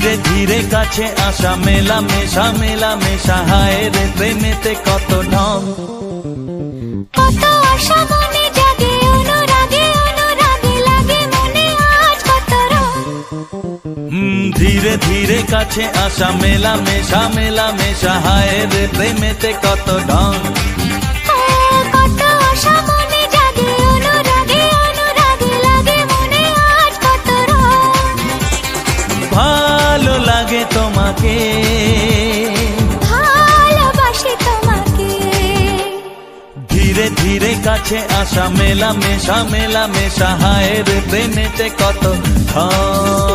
ধীরে ধীরে কাছে আসা মেলা মেশা হায় রে প্রেমেতে কত ঢং কত আশা মনে জাগে অনুরাগে লাগে মনে আজ কত রং ধীরে ধীরে কাছে আসা মেলা মেশা হায় রে প্রেমেতে কত ঢং কত আশা মনে জাগে অনুরাগে লাগে মনে আজ কত রং ভালো লাগে তোমাকে ভালোবাসি তোমাকে ধীরে ধীরে কাছে আসা মেলা মেশা হায় রে প্রেমেতে কত ঢং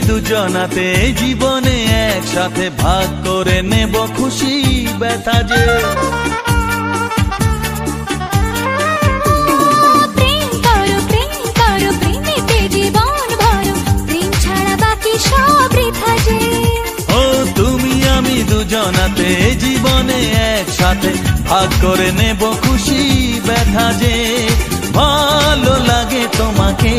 দুজনাতে জীবনে একসাথে ভাগ করে নেব খুশি ব্যথা যে প্রেম করো প্রেমেতে জীবন ভরো প্রেম ছাড়া বাকি সব বৃথা যে ও তুমি আমি দুজনাতে জীবনে একসাথে ভাগ করে নেব খুশি ব্যথা যে ভালো লাগে তোমাকে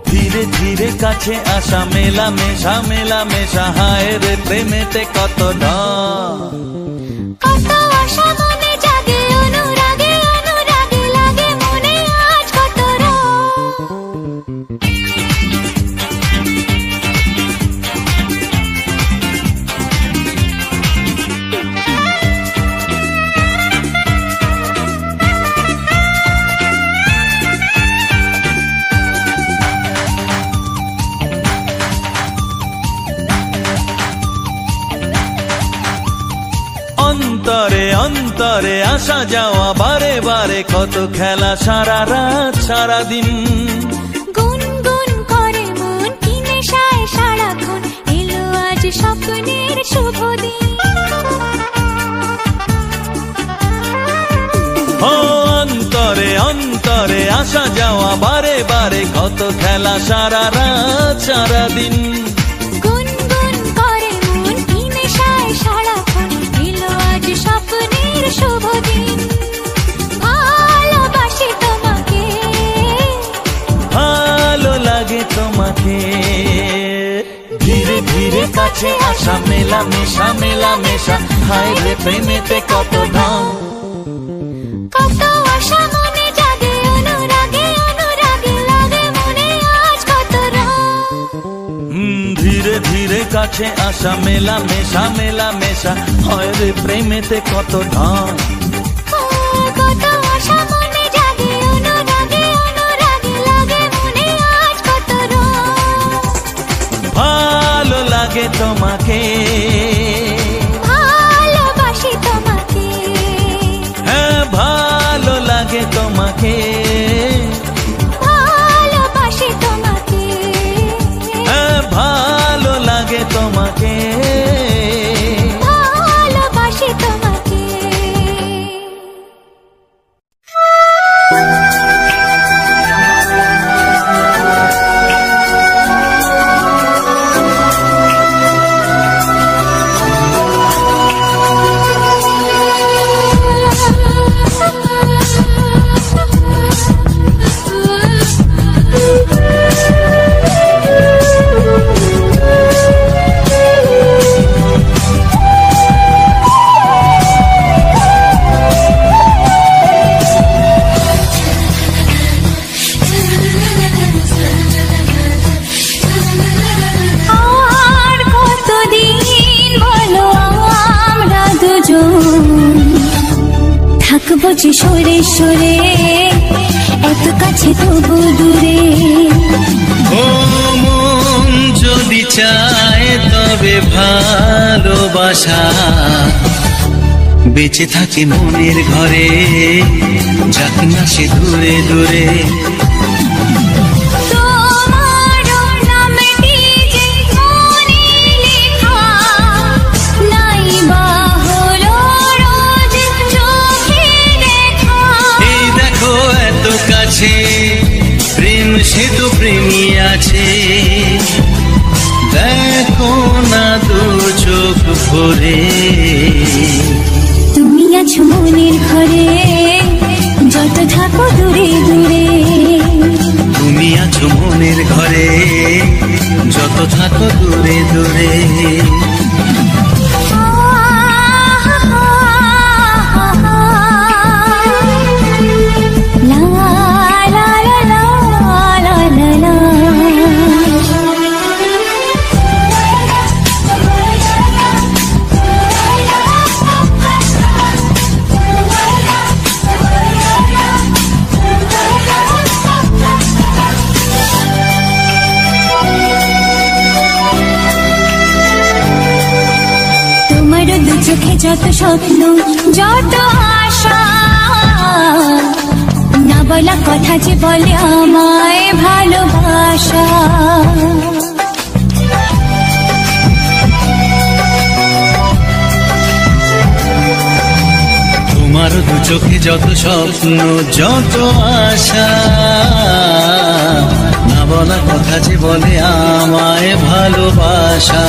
ধীরে ধীরে কাছে আসা মেলা মেশা হায় রে প্রেমেতে কত ঢং কত আশা মনে জাগে অনুরাগে লাগে মনে আজ কত রং অন্তরে অন্তরে আসা যাওয়া বারে বারে কত খেলা সারা রাত সারা দিন গুনগুন করে মন কি নেশায় সারাক্ষণ এলো আজ স্বপ্নের শুভ দিন ও অন্তরে অন্তরে আসা যাওয়া বারে বারে কত খেলা সারা রাত সারা দিন গুনগুন করে মন কি নেশায় সারাক্ষণ এলো আজ স্বপ্নের শুভ দিন ভালোবাসি তোমাকে ভালো লাগে তোমাকে ধীরে ধীরে কাছে আসা মেলা মেশা হায় রে প্রেমেতে কত ঢং কত আশা মনে জাগে অনুরাগে লাগে মনে আজ কত রং ধীরে ধীরে কাছে আসা মেলা মেশা হয় রে প্রেমেতে কত ঢং কত আশা মনে জাগে অনুরাগে লাগে মনে আজ কত রং ভালো লাগে তোমাকে ভালোবাসি তোমাকে হ্যাঁ ভালো লাগে তোমাকে ভালোবাসি তোমাকে হ্যাঁ ভালো লাগে তোমাকে ভালোবাসি তোমাকে থাকবো যে সরে সরে এত কাছে তবু দূরে ও মন যদি চায় তবে ভালোবাসা ভালোবাসা বেঁচে থাকে মনের ঘরে, যাক না সে দূরে দূরে। প্রেম সে তো প্রেমী আছে, দেখো না দু চোখ ভরে। তুমি আছো মনের ঘরে, যত থাকো দূরে দূরে। তুমি আছো মনের ঘরে, যত থাকো দূরে দূরে। চোখে যত স্বপ্ন, যত আশা, না বলা কথা যে বলে আমায় ভালোবাসা। তোমার দু চোখে যত স্বপ্ন, যত আশা, না বলা কথা যে বলে আমায় ভালোবাসা।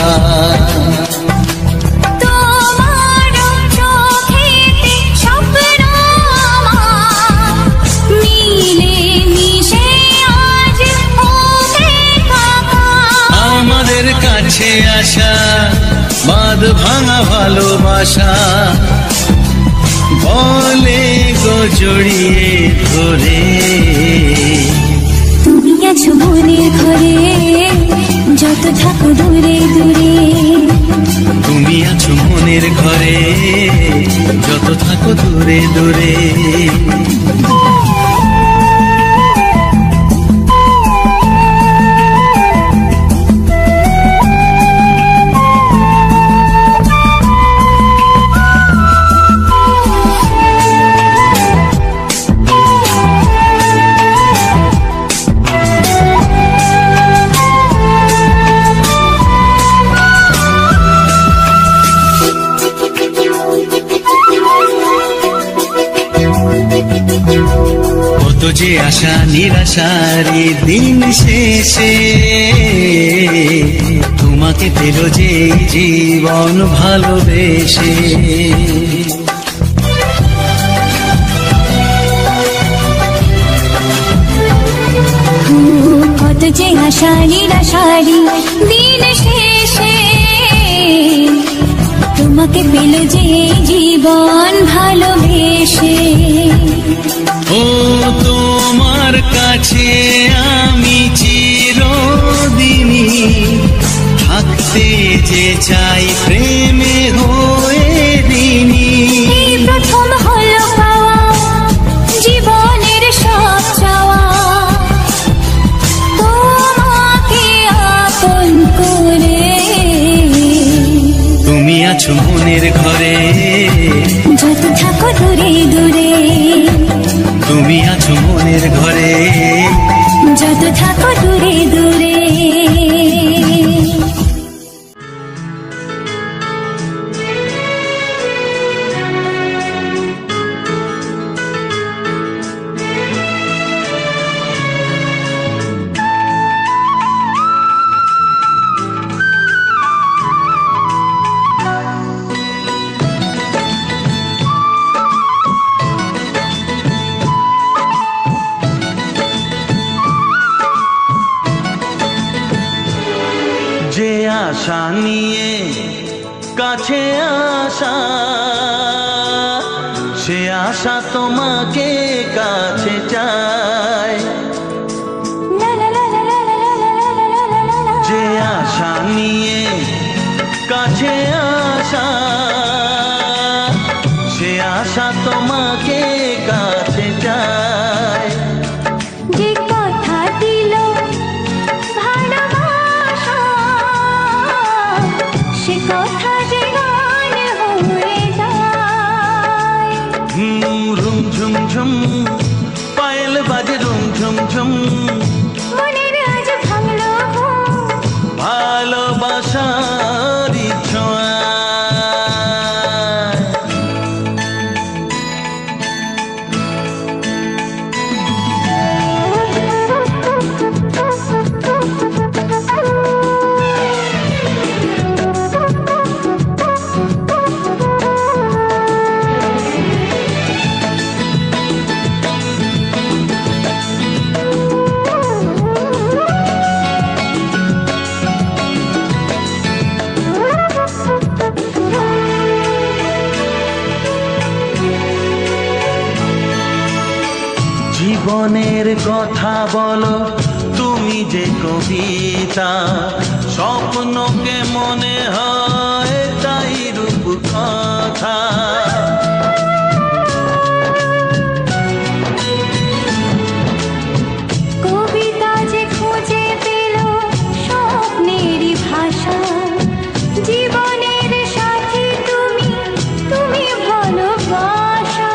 কাছে আসা বাঁধ ভাঙা ভালোবাসা, বলে গো জড়িয়ে ধরে। তুমি আছো মনের ঘরে, যত থাকো দূরে দূরে। তুমি আছো মনের ঘরে, যত থাকো দূরে দূরে। কত যে আশা নিরাশারি দিন শেষে, তোমাকে পেল যে জীবন ভালোবেসে। কত যে আশা নিরাশারি দিন শেষে, তোমাকে পেল যে জীবন ভালোবেসে। ও তোমার কাছে আমি চিরদিনই থাকতে যে চাই, প্রেমে হয়ে দিনই। প্রথম হলো পাওয়া জীবনের সব চাওয়া, তোমাকে আপন করে। তুমি আছো মনের ঘরে, যত থাকো দূরে দূরে। তুমি আছো মনের ঘরে, যত থাকো দূরে দূরে। যে আশা নিয়ে কাছে আসা, সে আশা তোমাকে কাছে চায়। যে আশা নিয়ে কাছে আসা, সে আশা তোমাকে কাছে চায়। যে কথা দিল ভালোবাসা, সে কথা যে রুম ঝুম ঝুম পায়েল বাজে রুম ঝুম ঝুম মনের আজ ভাঙলো ভালোবাসার ছোঁয়া জীবনের কথা বলো তুমি যে কবিতা স্বপ্নকে মনে হয় তাই রূপ কথা কবিতা যে খুঁজে পেল স্বপ্নেরই ভাষা জীবনের সাথী তুমি তুমি ভালোবাসা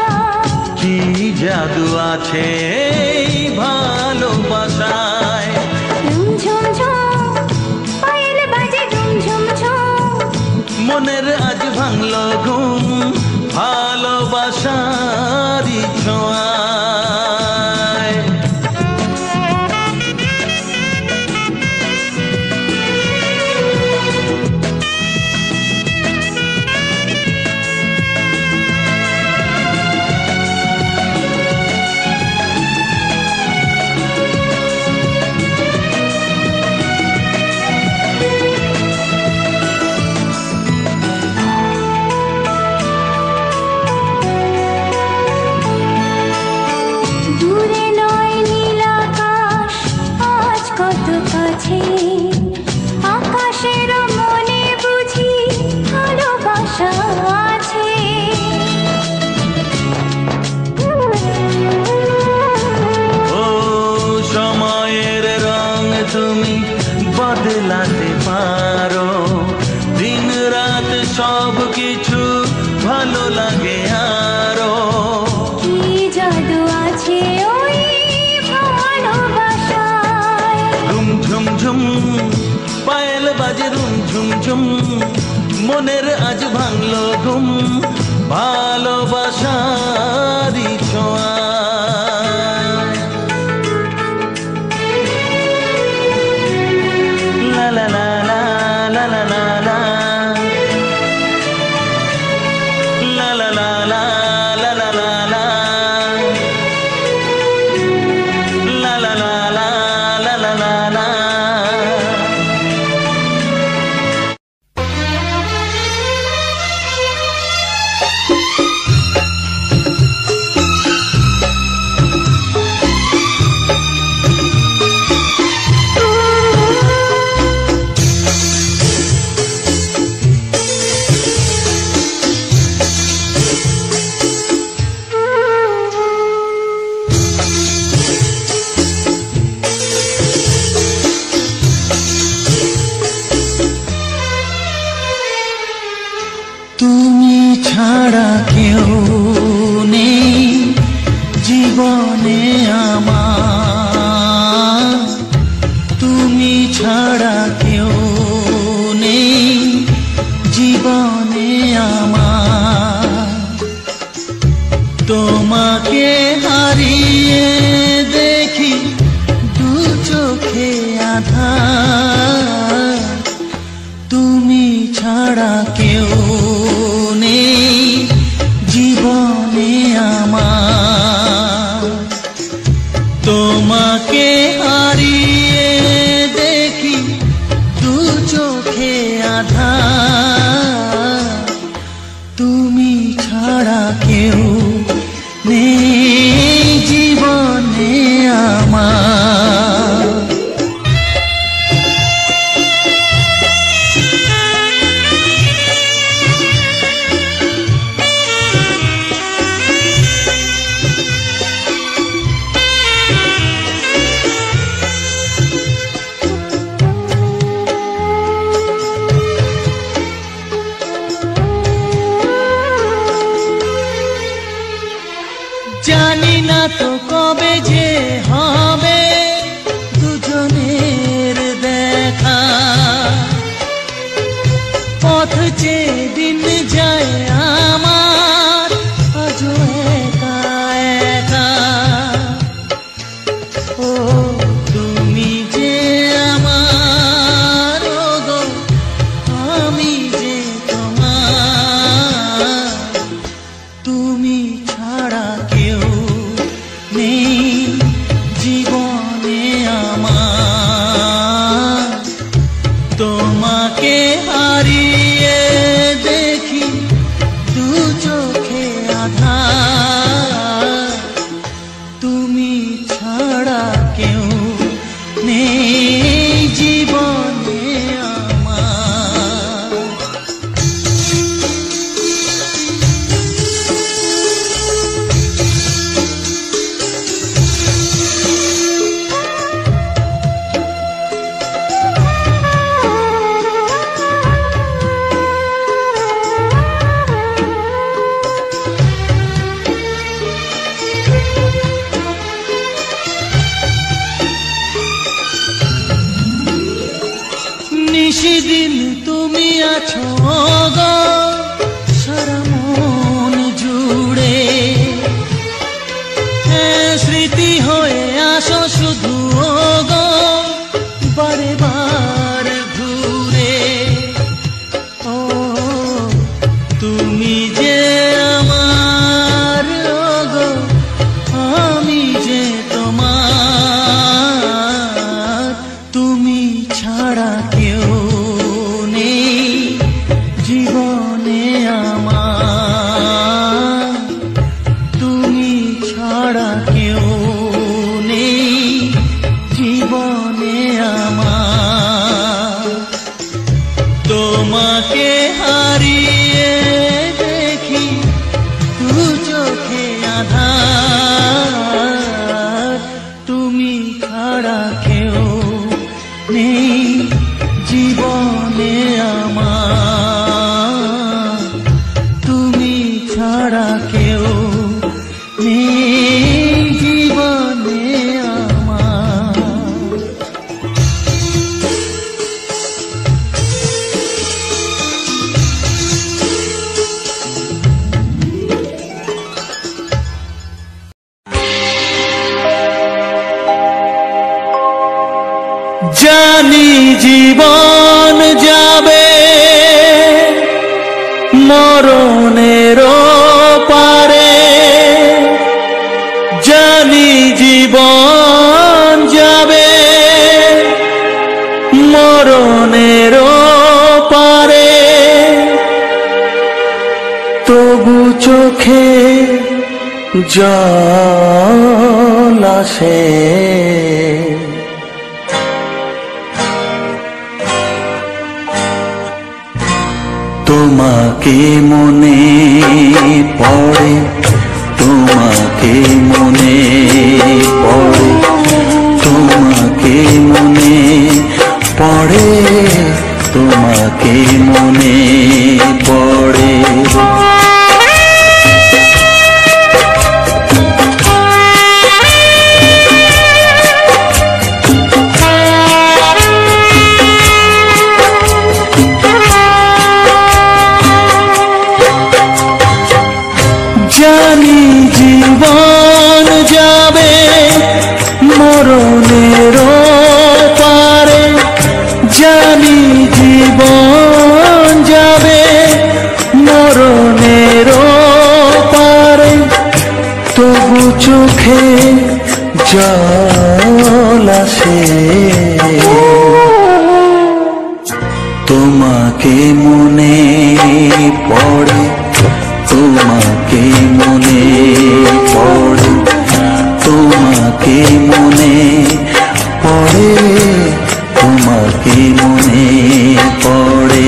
কি জাদু আছে এই ভালোবাসায় রুম ঝুম ঝুম পায়েল বাজে রুম ঝুম ঝুম মনের আজ ভাঙলো ঘুম ভালোবাসার ছোঁয়ায় দূরে নয় নীল আকাশ আজ কত কাছে আকাশের মনে বুঝি ভালোবাসা আছে ও সময়ের রং তুমি বদলাতে পারো দিন রাত সব কিছু ভালো লাগে আরো কি জাদু আছে ওই ভালোবাসায় রুম ঝুম ঝুম পায়েল বাজে রুম ঝুম ঝুম মনের আজ ভাঙলো ঘুম ভালোবাসার ছোঁয়া লা লা লা লা লা লা লা লা লা লা লা লা লা লা লা লা la la la la la la la la তুমি ছাড়া কেউ নেই জীবনে আমার তুমি ছাড়া কেউ নেই জীবনে আমার তোমাকে হারিয়ে দেখি দু চোখে আধার তুমি ছাড়া কেউ নেই জীবনে আমার তোমাকে হারিয়ে দেখি দু চোখে আধার তুমি ছাড়া কেউ নেই জীবনে আমার জানি না তো কবে যে হবে দুজনের দেখা, পথ চেয়ে দিন যায় আমার আজও একা একা। ও তুমি যে আমার, ও গো আমি যে তোমার, তুমি ছাড়া কেউ নেই জীবনে আমার। তোমাকে হারিয়ে দেখি দু চোখে আধার, তুমি ছাড়া কেউ নেই জীবনে আমার। নিশিদিন তুমি আছো গো সারা মন জুড়ে, স্মৃতি হয়ে আসো শুধু গো বারে বার ঘুরে। ও তুমি যে আমার, ও গো আমি যে তোমার, তুমি ছাড়া কেউ নেই জীবনে আমার, তুমি ছাড়া কেউ নেই জীবনে আমার। তোমাকে হারিয়ে দেখি দু চোখে আধার, তুমি ছাড়া কেউ নেই জীবনে আমার, তুমি ছাড়া কেউ নেই জীবনে আমার। জানি জীবন যাবে মরণের পারে, জানি জীবন যাবে মরণের পারে, তবু চোখে জল আসে, তোমাকে মনে পড়ে, তোমাকে মনে পড়ে, তোমাকে মনে পড়ে, তোমাকে মনে পড়ে। জানি জীবন যাবে মরণের পারে, জানি জীবন যাবে মরণের পারে, তবু চোখে জল আসে, তোমাকে মনে পড়ে, তোমাকে মনে পড়ে, তোমাকে মনে পড়ে, তোমাকে মনে পড়ে।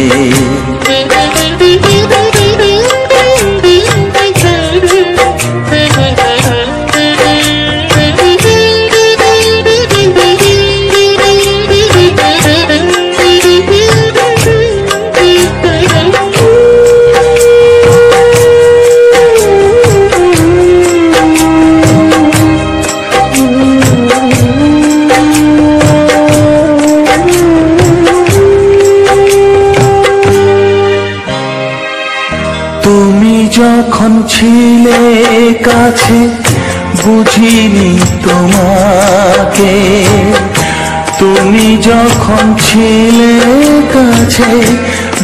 যখন ছিলে কাছে বুঝিনি তোমাকে, তুমি যখন ছিলে কাছে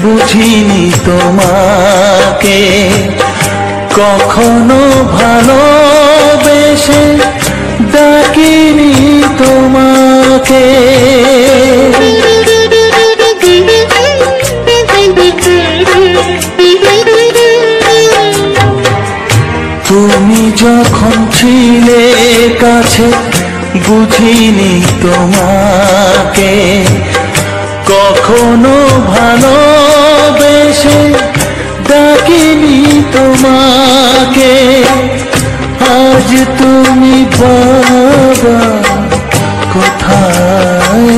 বুঝিনি তোমাকে, কখনো ভালোবেসে ডাকিনি তোমাকে। তুমি যখন ছিলে কাছে বুঝিনি তোমাকে, কখনো ভালোবেসে ডাকিনি তোমাকে। আজ তুমি বাবা কোথায়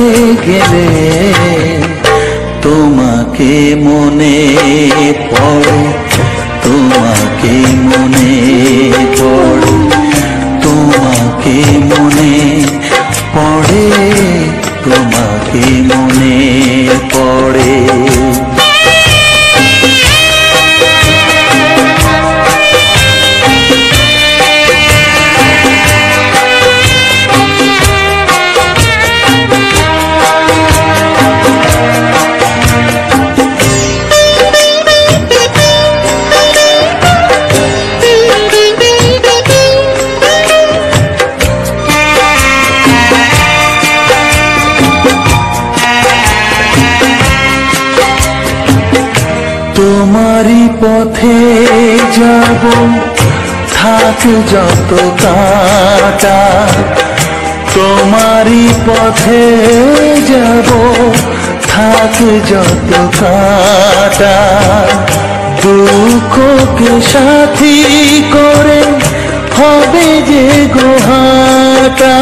গেলে, তোমাকে মনে পড়ে, তোমাকে মনে পড়ে, তোমাকে মনে পড়ে, তোমাকে মনে পড়ে। তোমারই পথে যাব থাক যত কাঁটা, তোমারই পথে যাব থাক যত কাঁটা, দুঃখকে সাথী করে হবে যে গোহাটা।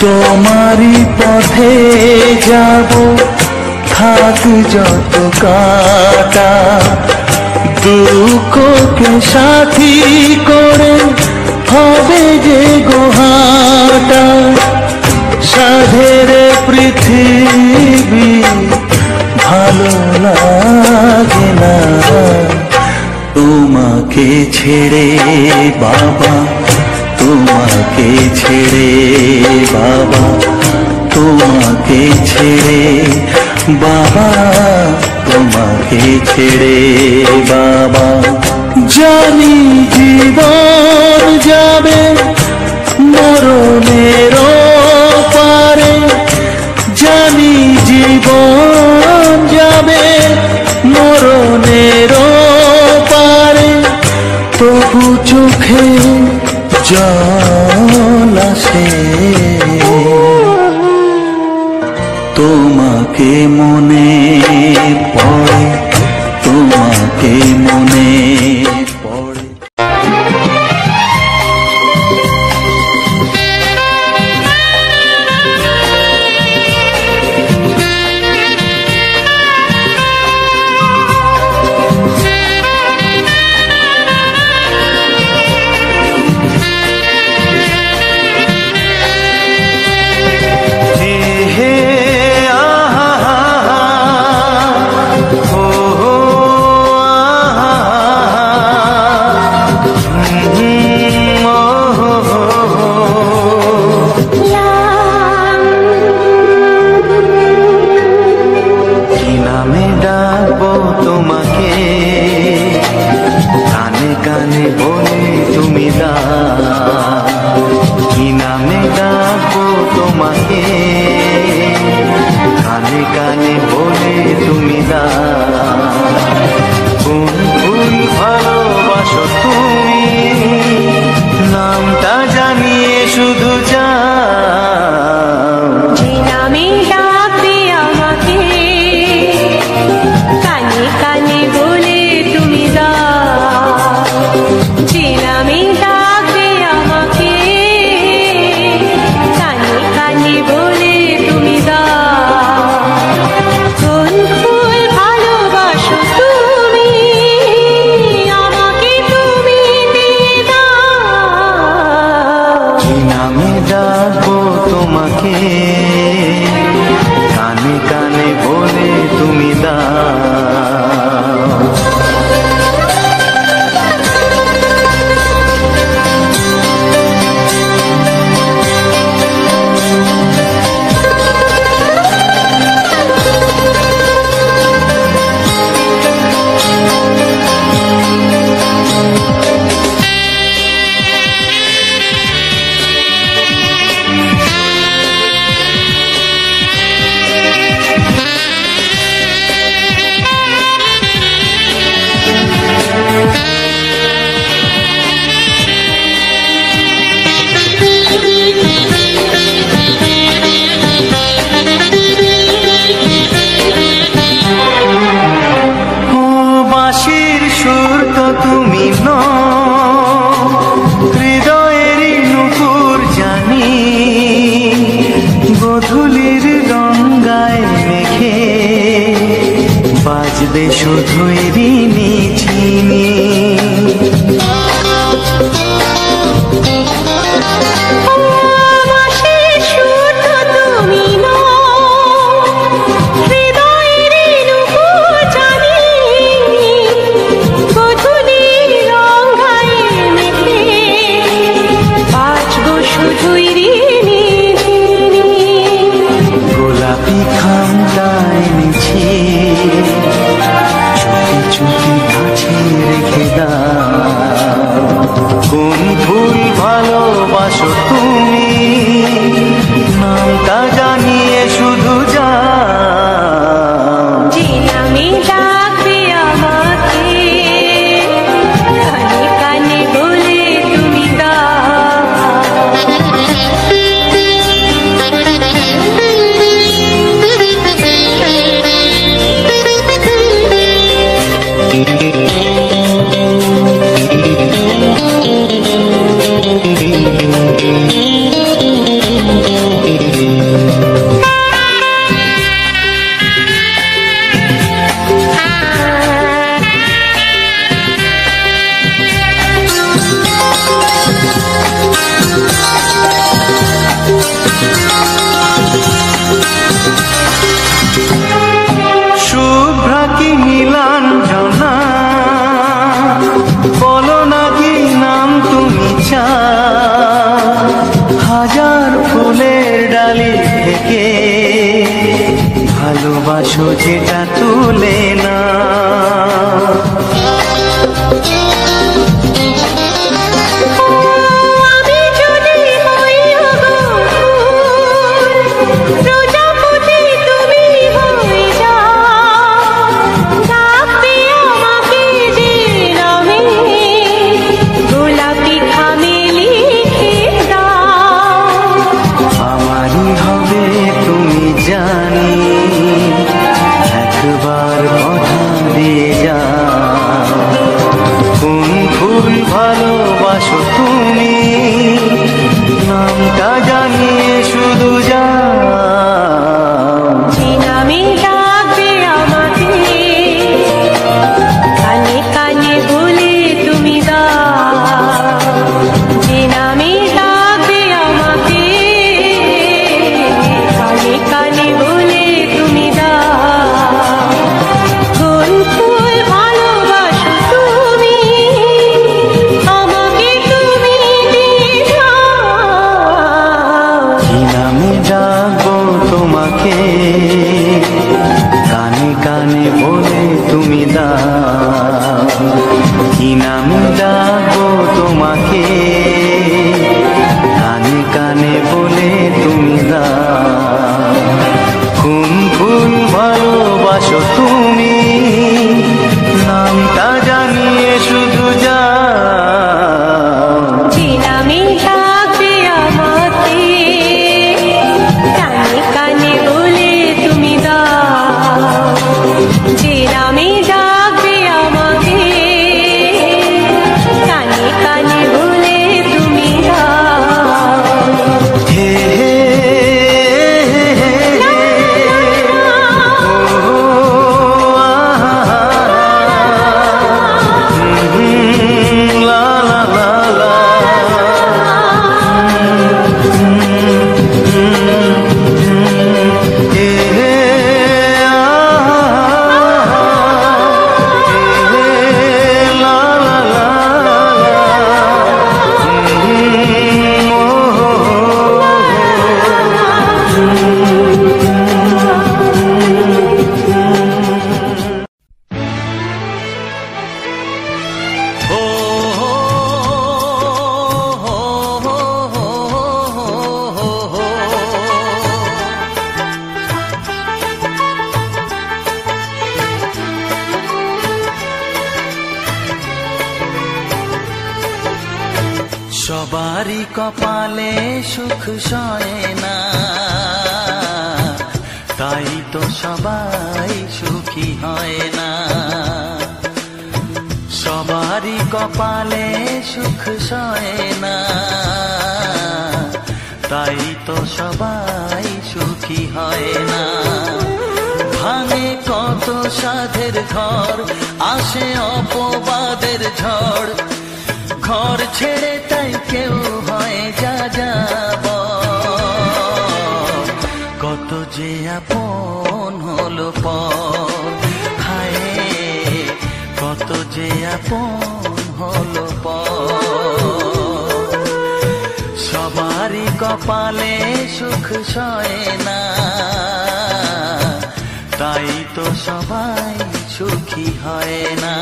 তোমারই পথে যাব থাক যত কাঁটা, দুঃখকে সাথী করে হবে যে গোহাটা। সাধের পৃথিবী ভালো লাগে না তোমাকে ছেড়ে বাবা, তোমাকে ছেড়ে বাবা, তোমাকে ছেড়ে বাবা, তোমাকে ছেড়ে বাবা। জানি জীবন যাবে মরণের পারে, জানি জীবন যাবে মরণের পারে, তবু চোখে জল আসে তোমাকে মনে পড়ে, তোমাকে মনে পড়ে। নামে শুধুই ঋণী চিনি। গোলাপি খামটায় নিছি চুপি চুপি কাছে রেখে দাও। কোন ফুল ভালোবাসো তুমি নামটা জানিয়ে শুধু যাও। যে নামে ডাকবে আমাকে কানে কানে বলে তুমি শুভ্রা কি নীলাঞ্জনা বলো না কি নাম তুমি চাও। হাজার ফুলের ডালি থেকে ভালোবাসো যেটা তুলে না। আমারই হবে তুমি জানি একবার কথা দিয়ে যাও। কোন ফুল ভালোবাসো তুমি নামটা জানিয়ে শুধু যাও। যে নামে ডাকবে আমাকে কানে কানে বলে তুমি যে নামে ডাকবে আমাকে কানে কানে বলে তুমি কোন ফুল ভালোবাসো তুমি আমাকে তুমি কি নামে ডাকবো তোমাকে কানে কানে বলে তুমি দাও। কি নামে ডাকবো তোমাকে কানে কানে বলে তুমি দাও। কোন ফুল ভালোবাসো তুমি নামটা জানিয়ে শুধু যাও। যে নামে ডাকবে আমাকে কানে কানে বলে তুমি যে নামে ডাকবে আমাকে কানে কানে বলে তুমি হে হে সবারই কপালে সুখ সয় না, তাই তো সবাই সুখী হয় না। সবারই কপালে সুখ সয় না, তাই তো সবাই সুখী হয় না। ভাঙে কত সাধের ঘর, আসে অপবাদের ঝড়। ঘর ছেড়ে তাই কেউ হয় যা যাব, কত যে আপন হলো পর। হায় কত যে আপন হলো পর। সবারই কপালে সুখ সয় না, তাই তো সবাই সুখী হয় না।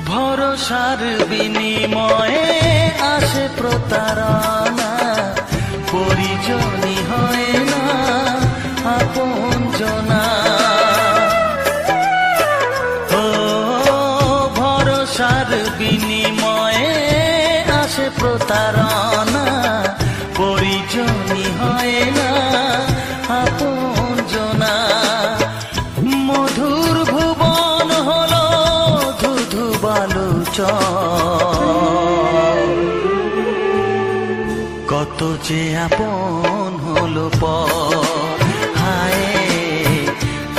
ভরসার বিনিময়ে আসে প্রতারণা, পরিজনই হয় না আপনজনা। ও ভরসার বিনিময়ে আসে প্রতারণা, পরিজনই হয় না আপনজনা। মধুর ভুবন হলো ধুধু কত যে আপন হলো পর। হায়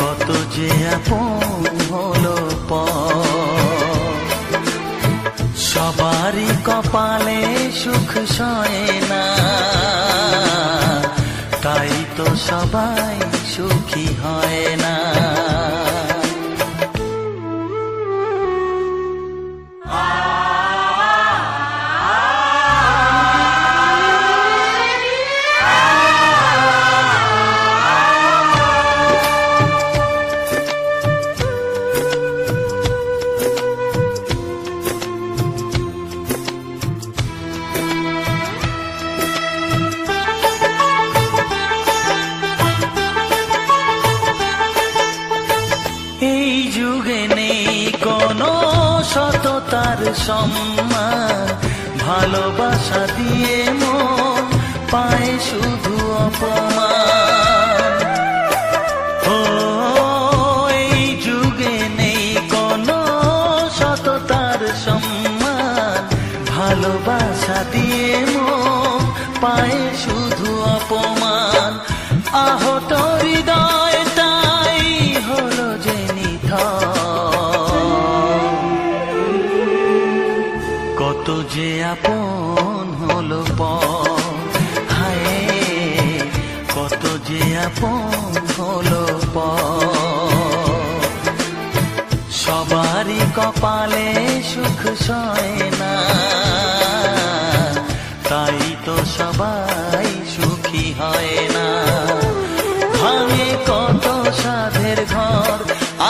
কত যে আপন হলো পর। সবারই কপালে সুখ সয় না, তাই তো সবাই সুখী হয় না। এই যুগে নেই কোনো সততার সম্মান, ভালোবাসা দিয়ে মন পায় শুধু অপমান। ও এই যুগে নেই কোনো সততার সম্মান, ভালোবাসা দিয়ে মন পায় শুধু অপমান। আহত হৃদয়টাই হলো যে কত যে আপন হলো পর। হায় কত যে আপন হলো পর। সবারই কপালে সুখ সয় না, তাই তো সবাই সুখী হয় না। ভাঙে কত সাধের ঘর,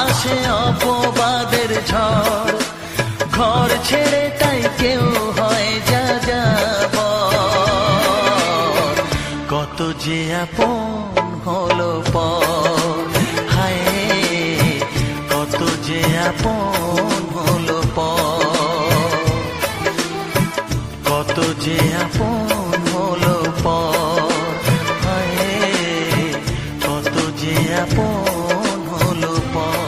আসে অপবাদের ঝড়। ঘর ছেড়ে তাই কেউ হয় যা যাব, কত যে আপন হলো পর। হায় কত যে আপন হলো পর। কত যে আপন হলো পর। হায় কত যে আপন হলো পর।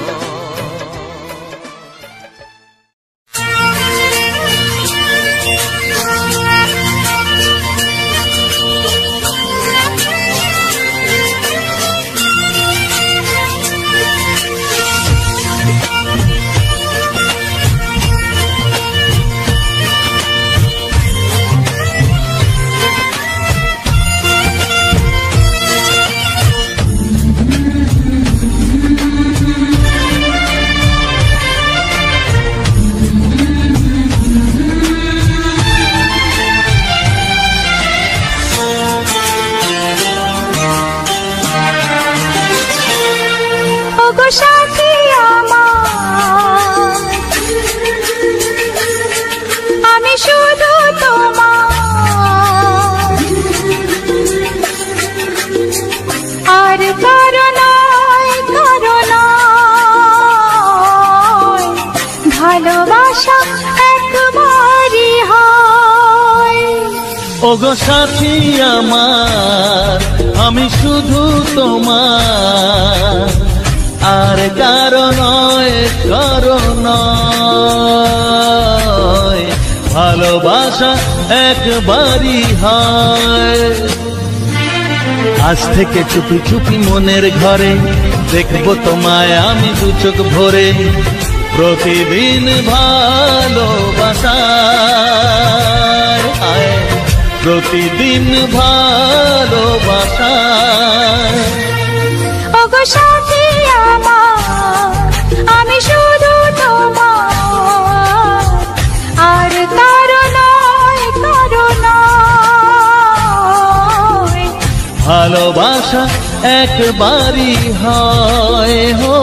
সাথী আমার, আমি শুধু তোমার, আর কারো নয় কারো ওগো সাথী আমার, আমি শুধু তোমার, আর কারো নয়, কারো নয়। ভালোবাসা একবারই হয়। আজ থেকে চুপি চুপি মনের ঘরে দেখবো তোমায় আমি দু চোখ ভরে। প্রতিদিন ভালোবাসায়, প্রতিদিন ভালোবাসায়। ওগো সাথী আমার, আমি শুধু তোমার, আর কারো নয়, কারো নয়। ভালোবাসা একবারই হয় হো।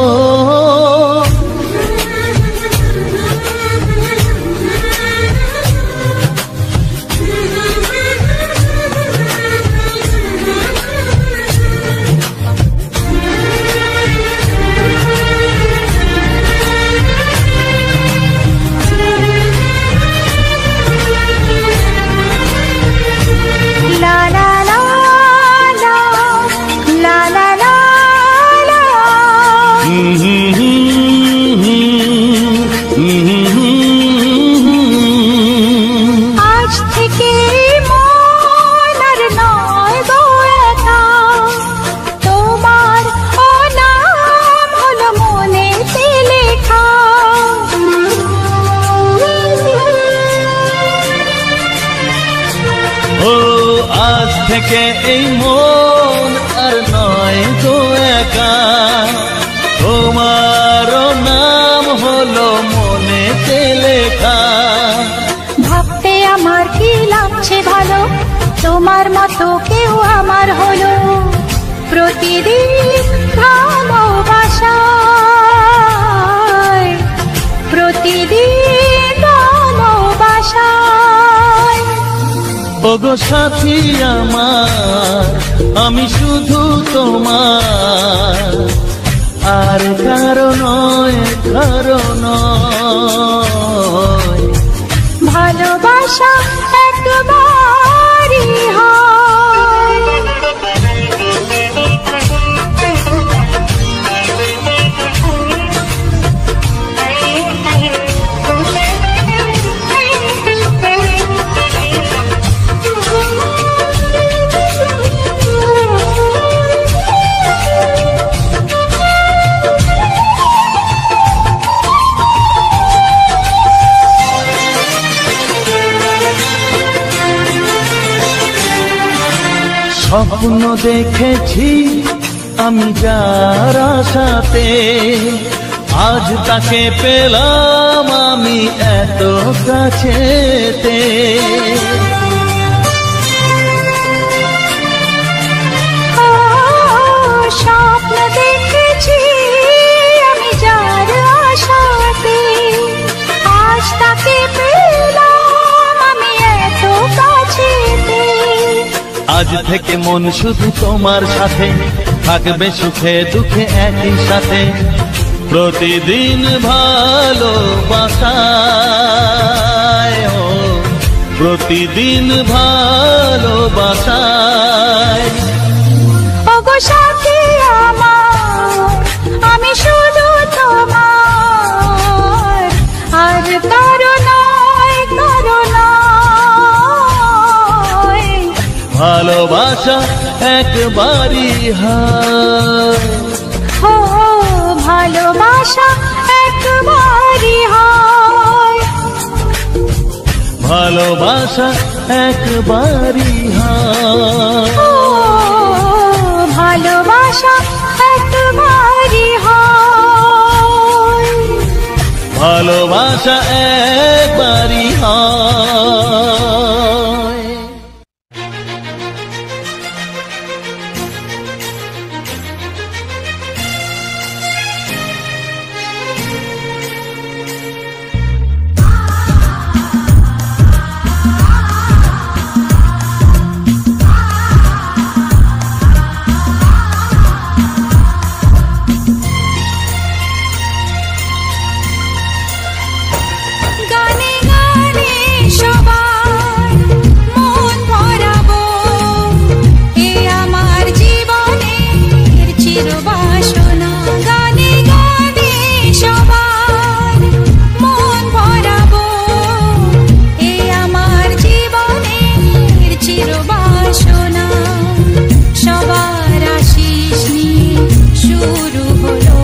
আজ থেকে মন আর নয় গো একা, তোমার ও নাম হলো মনেতে লেখা। ও আজ থেকে এই মন আর নয় গো একা, তোমার নাম হলো মনেতে লেখা। ভাবতে আমার কি লাগছে ভালো, তোমার মতো কেউ আমার হলো। প্রতিদিন ভালোবাসায়, প্রতিদিন ভালোবাসায়। ওগো সাথী আমার, আমি শুধু তোমার, আর কারো নয়, কারো নয়। ভালোবাসা একবারই হয়। স্বপ্ন দেখেছি আমি যার আশাতে, আজ তাকে পেলাম আমি এত কাছেতে। স্বপ্ন দেখেছি আমি যার আশাতে, আজ তাকে পেলাম আমি এত কাছেতে। আজ থেকে মন শুধু তোমার সাথে, থাকবে সুখে দুঃখে একই সাথে। প্রতিদিন ভালোবাসায়, প্রতিদিন ভালোবাসায়। ওগো সাথী আমার, আমি শুধু তোমার, আর কারো নয়, কারো নয়। ভালোবাসা একবারই হয়। ও ভালোবাসা একবারই হয়। ভালোবাসা একবারই হয়। ও ভালোবাসা একবারই হয়। ভালোবাসা একবারই হয়। শুরু হলো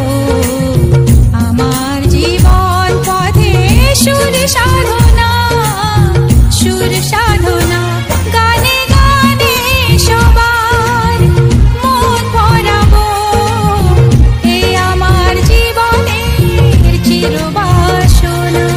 আমার জীবন পথে সুর সাধনা, সুর সাধনা। গানে গানে সবার মন ভরাবো, এই আমার জীবনের চিরবাসনা।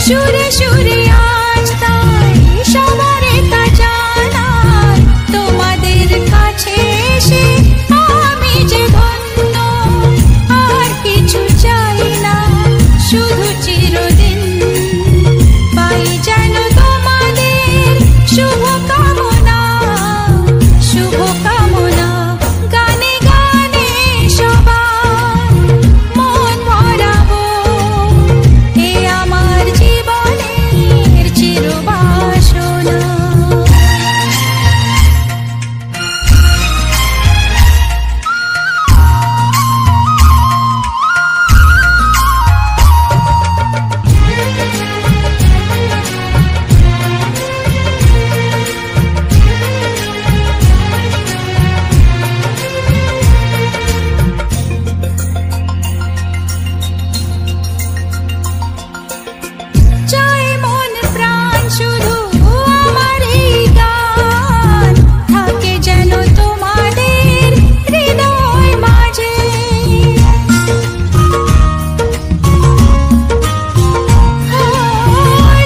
সুরে সুরে আজ তাই সবার কাছে জানাই, তোমাদের কাছে এসে আমি যে ধন্য। আর কিছু চাই না, শুধু চিরদিন পাই যেন তোমাদের শুভ কামনা, শুভ কামনা। গানে গানে সবার মন ভরাবো, এ আমার জীবনের চিরবাসনা। চাই মন প্রাণ শুধু আমার এই গান থাকে যেন তোমাদের হৃদয় মাঝে।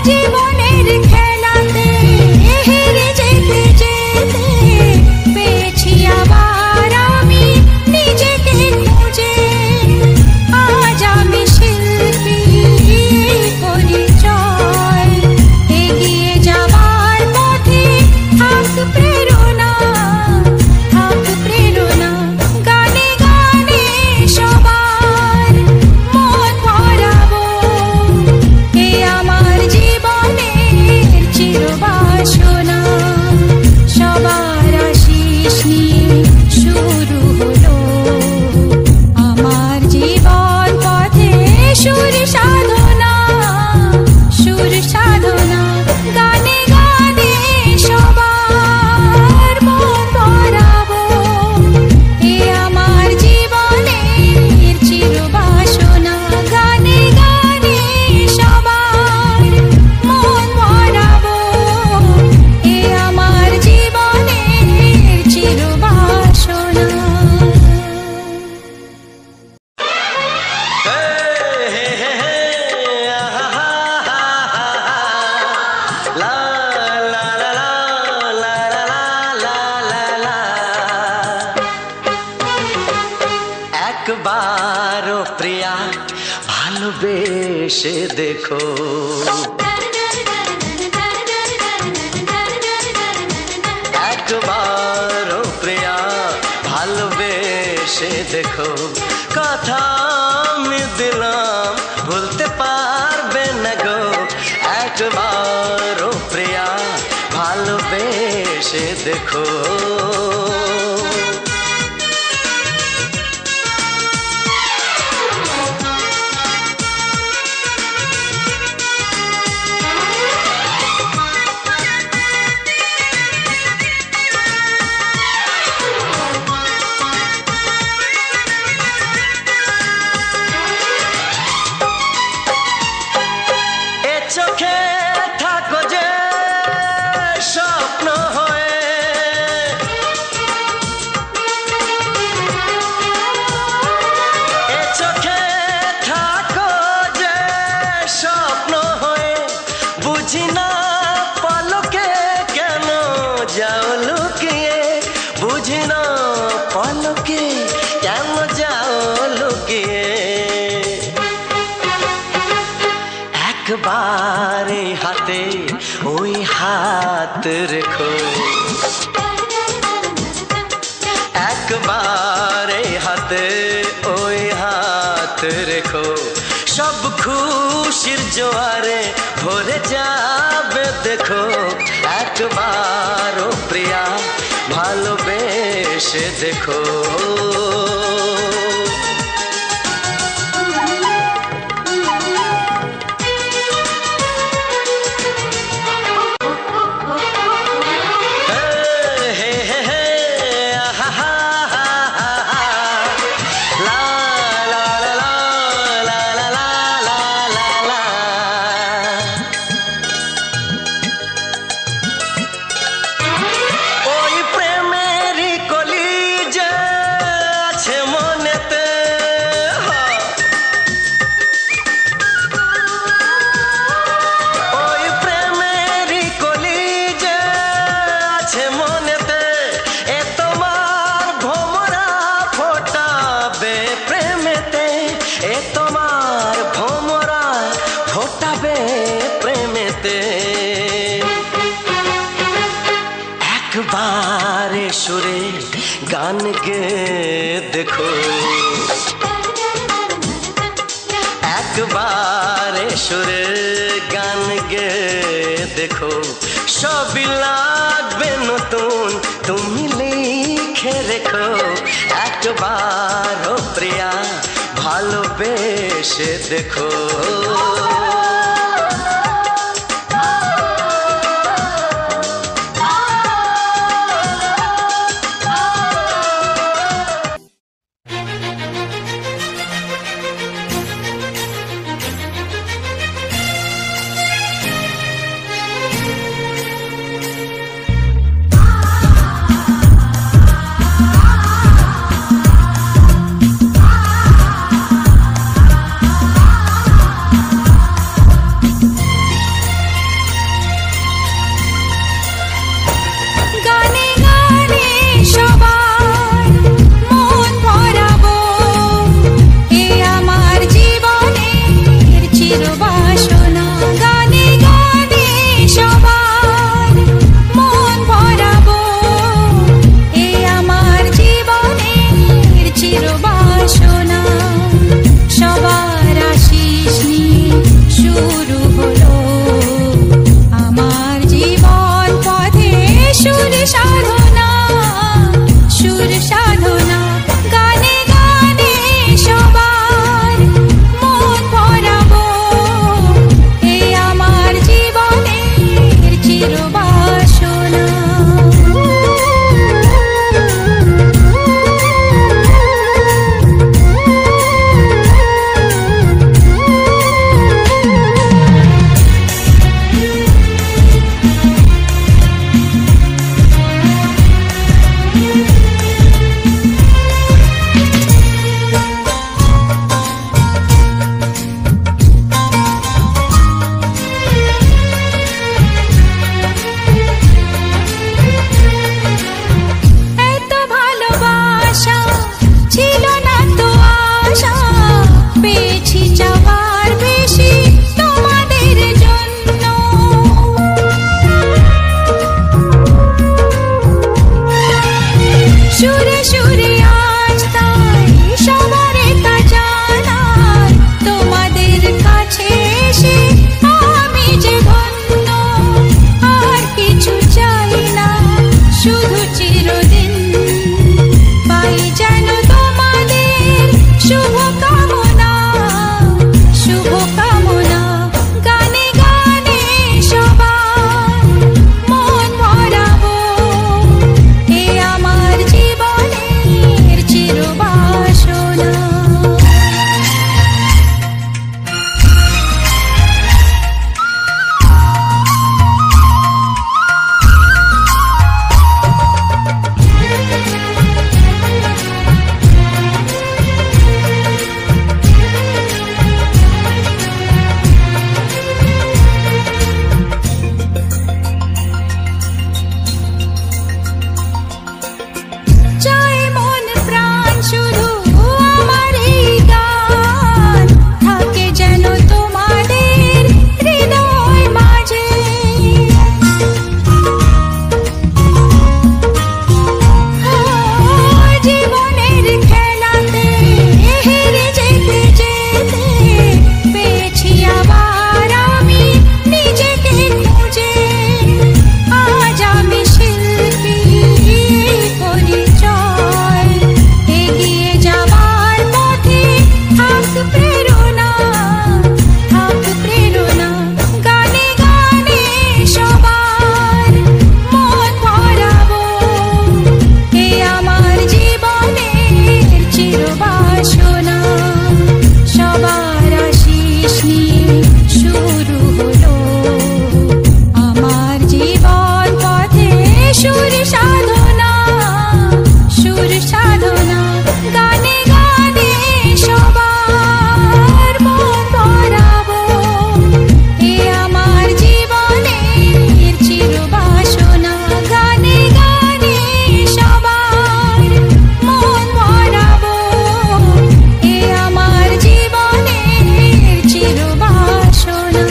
জীবনের খেলাতে হেরে যেতে যেতে পেয়েছি আবার আমি নিজেকে খুঁজে। আজ আমি শিল্পী পরিচয়, এগিয়ে যাবার পথে থাক প্রেরণা, থাক প্রেরণা। গানে গানে সবার মন ভরাবো, এ আমার জীবনের চিরবাসনা। সবার আশিস নিয়ে শুরু হলো আমার জীবন পথে সুর সাধনা, সুর সাধনা। গানে গানে সবার মন ভরাবো, এ আমার জীবনের চিরবাসনা। গানে গানে সবার মন ভরাবো, এ আমার জীবনের চিরবাসনা। একবারও প্রিয়া ভালোবেসে দেখো, একবারও প্রিয়া ভালোবেসে দেখো। কথা আমি দিলাম ভুলতে পারবে না গো, একবারও প্রিয়া ভালোবেসে দেখো। চোখে থাকো যে স্বপ্ন হয়ে, এ চোখে থাকো যে স্বপ্ন হয়ে। বুঝি না পলকে কেন যাও লুকিয়ে, বুঝি না রেখো একবার এই হাতে ওই হাত রেখো সব খুশির জোয়ারে ভরে যাবে দেখো একবার ও প্রিয়া ভালোবেসে দেখো একবারে সুরে গান গে দেখো একবারে সুরে গান গে দেখো সবই লাগবে নতুন তুমি লিখে রেখো একবার ও প্রিয়া ভালোবেসে দেখো সাধনা সুর সাধনা গানে গানে সবার মন ভরাবো এ আমার জীবনের চিরবাসনা গানে গানে সবার মন ভরাবো এ আমার জীবনের চিরবাসনা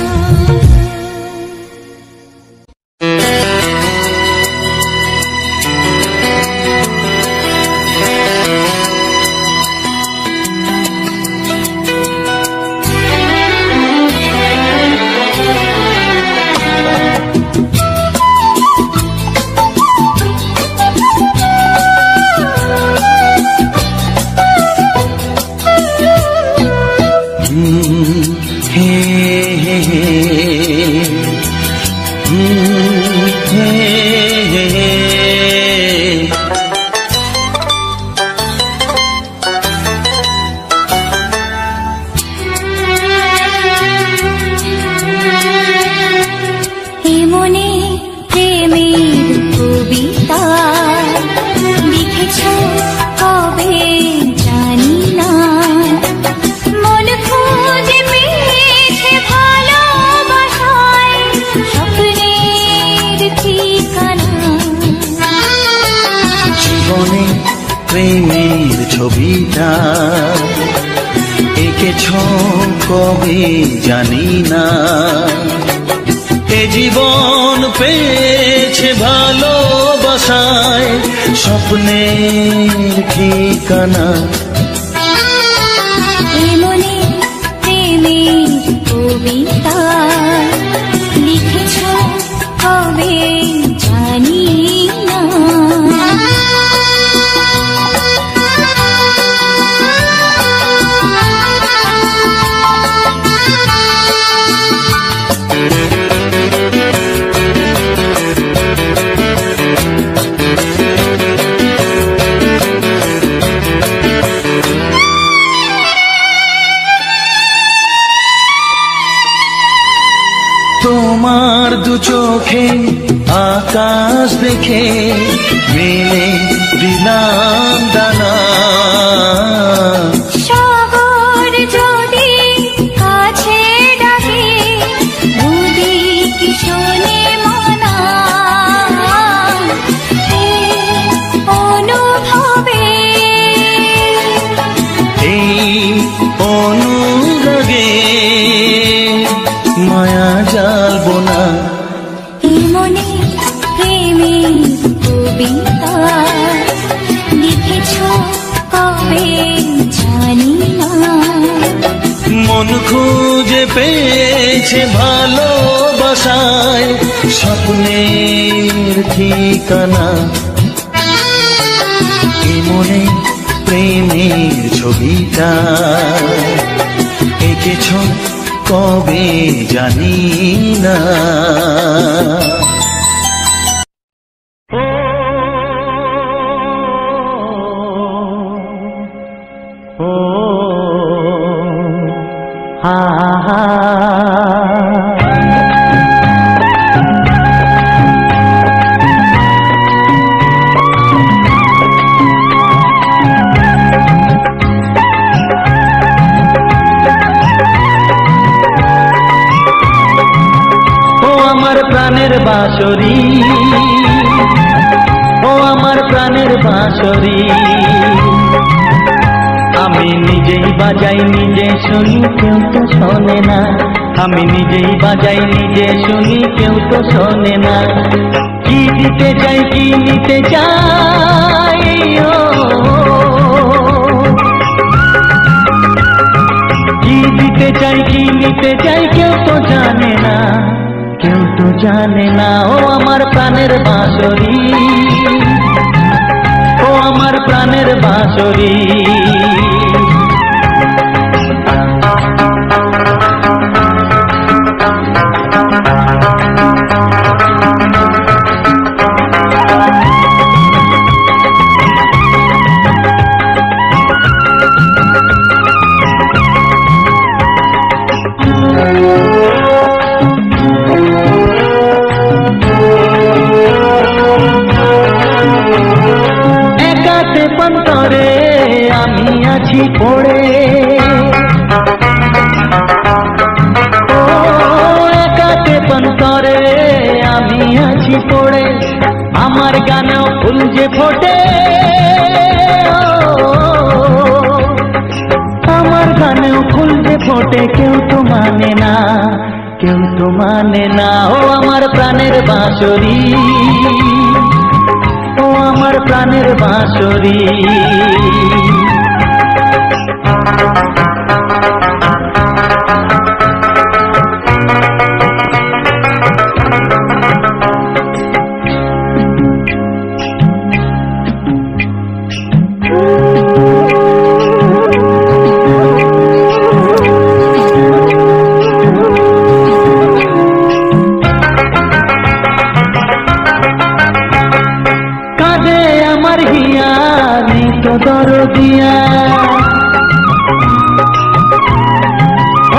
মনে প্রেমের কবিতা লিখেছ কবে জানি না মন খুঁজে পেয়েছে ভালোবাসায় স্বপ্নের ঠিকানা জীবনে প্রেমের ছবিটা এঁকেছ কবে জানি না এ জীবন পেয়েছে ভালোবাসায় স্বপ্নের ঠিকানা মনে প্রেমের কবিতা লিখেছ কবে জানি না তোমার দু চোখে আকাশ দেখে মেলে দিলাম দানা সাগর যদি কাছে ডাকে নদী কি শোনে মানা এই অনুভবে এই অনুরাগে মায়া জালবো না এই মনে প্রেমের কবিতা লিখেছ কবে জানি না মন খুঁজে পেয়েছে ভালোবাসায় স্বপ্নের ঠিকানা এই মনে প্রেমের ছবিটা এঁকেছ কবে জানি না ও হা হা প্রাণের বাঁশরি ও আমার প্রাণের বাঁশরি আমি নিজেই বাজাই নিজে শুনি কেউ তো শোনে না আমি নিজেই বাজাই নিজে শুনি কেউ তো শোনে না কি দিতে চাই কি নিতে চাই কি দিতে চাই কি নিতে চাই কেউ তো জানে না কেউ তো জানে না ও আমার প্রাণের বাঁশরি ও আমার প্রাণের বাঁশরি একাতে পন্তরে আমি আছি পড়ে, ও একাতে পন্তরে আমি আছি পড়ে, আমার গানেও ফুল যে ফোটে, আমার গানেও ফুল যে ফোটে, কেউ তো মানে না, কেউ তো মানে না। ও আমার প্রাণের বাঁশরি, ও আমার প্রাণের বাঁশরি। দরদিয়া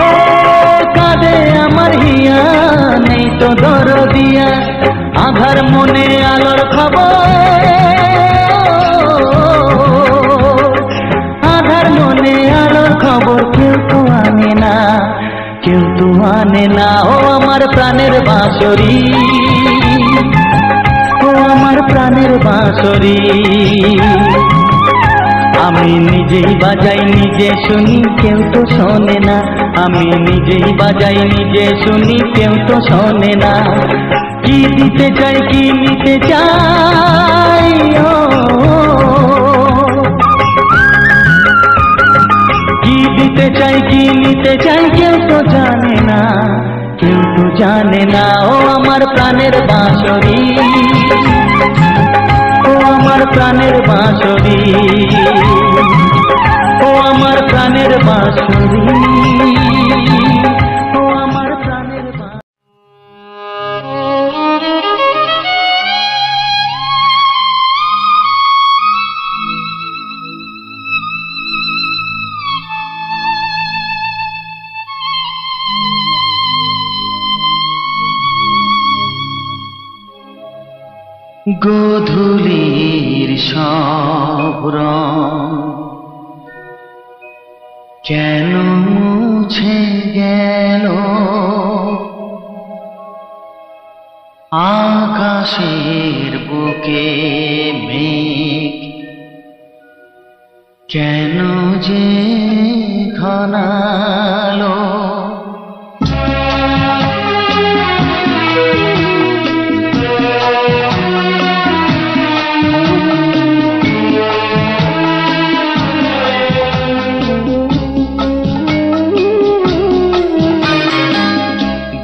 ও কাঁদে আমার হিয়া, নেই তো দরদিয়া, আধার মনে আলোর খবর, আধার মনে আলোর খবর কেউ তো আনে না, কেউ তো আনে না। ও আমার প্রাণের বাঁশরি, ও আমার প্রাণের বাঁশরি। আমি নিজেই বাজাই নিজে শুনি, কেউ তো শোনে না, আমি নিজেই বাজাই নিজে শুনি, কেউ তো শোনে না। কি দিতে চাই কি নিতে চাই, কি দিতে চাই কি নিতে চাই, কেউ তো জানে না, কেউ তো জানে না। ও আমার প্রাণের বাঁশরি, ও আমার প্রাণের বাঁশরি, ও আমার প্রাণের বাঁশরি, ও আমার প্রাণের বাঁশরি। গোধূলির সব রং কেন মুছে গেল, আকাশের বুকে মেঘ কেন যে ঘনালো,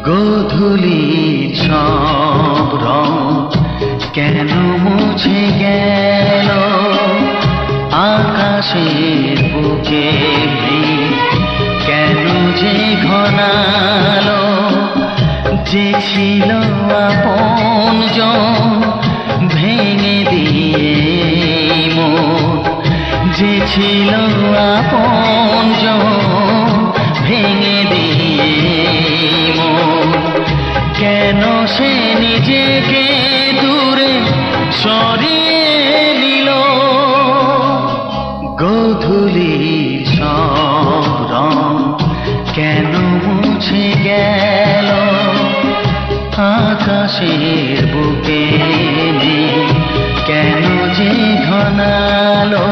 গোধূলির সব রং কেন মুছে গেল, আকাশের বুকে কেন যে ঘনালো, যে ছিল আপনজন ভেঙে দিয়ে মন, যে ছিল আপনজন ভেঙে দিয়ে মন, কেন সে নিজেকে দূরে সরিয়ে নিল। গোধূলির সব রং কেন মুছে গেল, আকাশের বুকে কেন যে ঘনালো।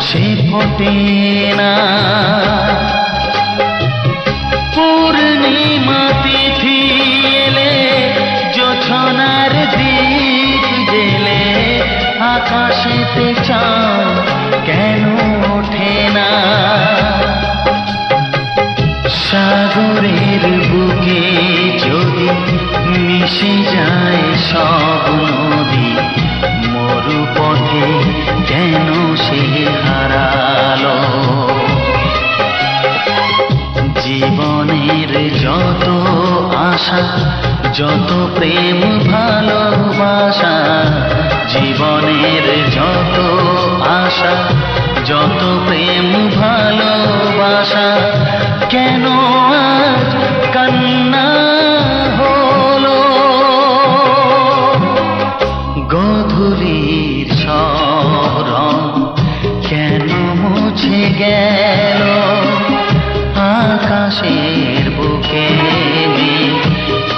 সে ফোটে না, পূর্ণিমা তিথি এলে জোছনার দিন সব নদী মরু পথে কেন সে হারালো? জীবনের যত আশা, যত প্রেম ভালোবাসা, জীবনের যত আশা, যত প্রেম ভালোবাসা, কেন আজ কান্না হলো? গোধূলির সব রং কেন মুছে গেল? আকাশের বুকে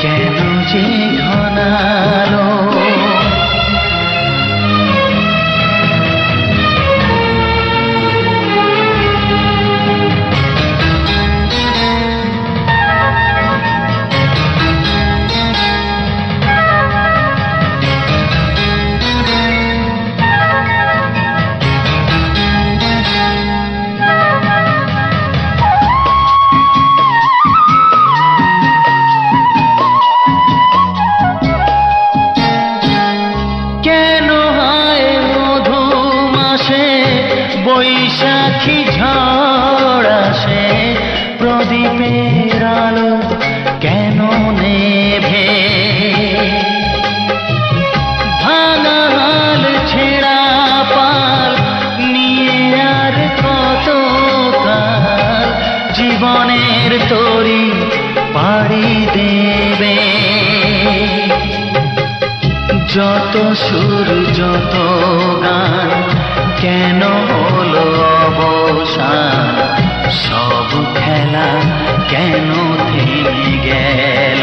কেন যে ঘনালো? বৈশাখী ঝড় আসে, প্রদীপের আলো কেন নেভে? ভাঙা হাল ছেঁড়া পাল নিয়ে আর কত কাল জীবনের তরি পাড়ি দেবে? যত সুর যত গান কেন হলো অবসান? সব খেলা কেন থেমে গেল?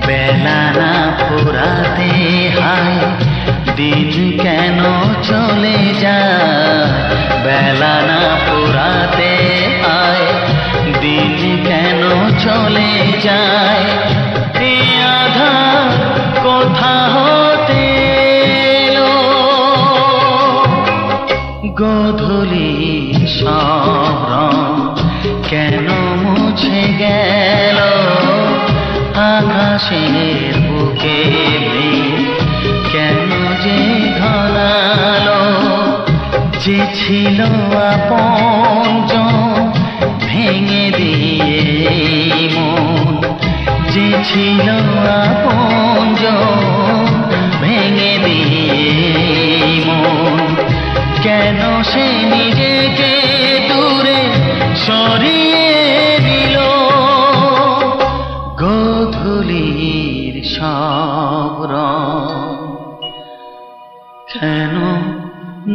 বেলা না ফুরাতে হায় দিন কেন চলে যায়? বেলা না ফুরাতে হায় দিন কেন চলে যায়? এ আধার কোথা হতে? গোধূলির সব রং কেন মুছে গেল? আকাশের বুকে কেন যে ঘনালো? যে ছিল আপনজন ভেঙে দিয়ে মন, যে ছিল আপনজন ভেঙে দিয়ে মন, কেন সে নিজেকে দূরে সরিয়ে দিল? গোধূলির সব রং কেন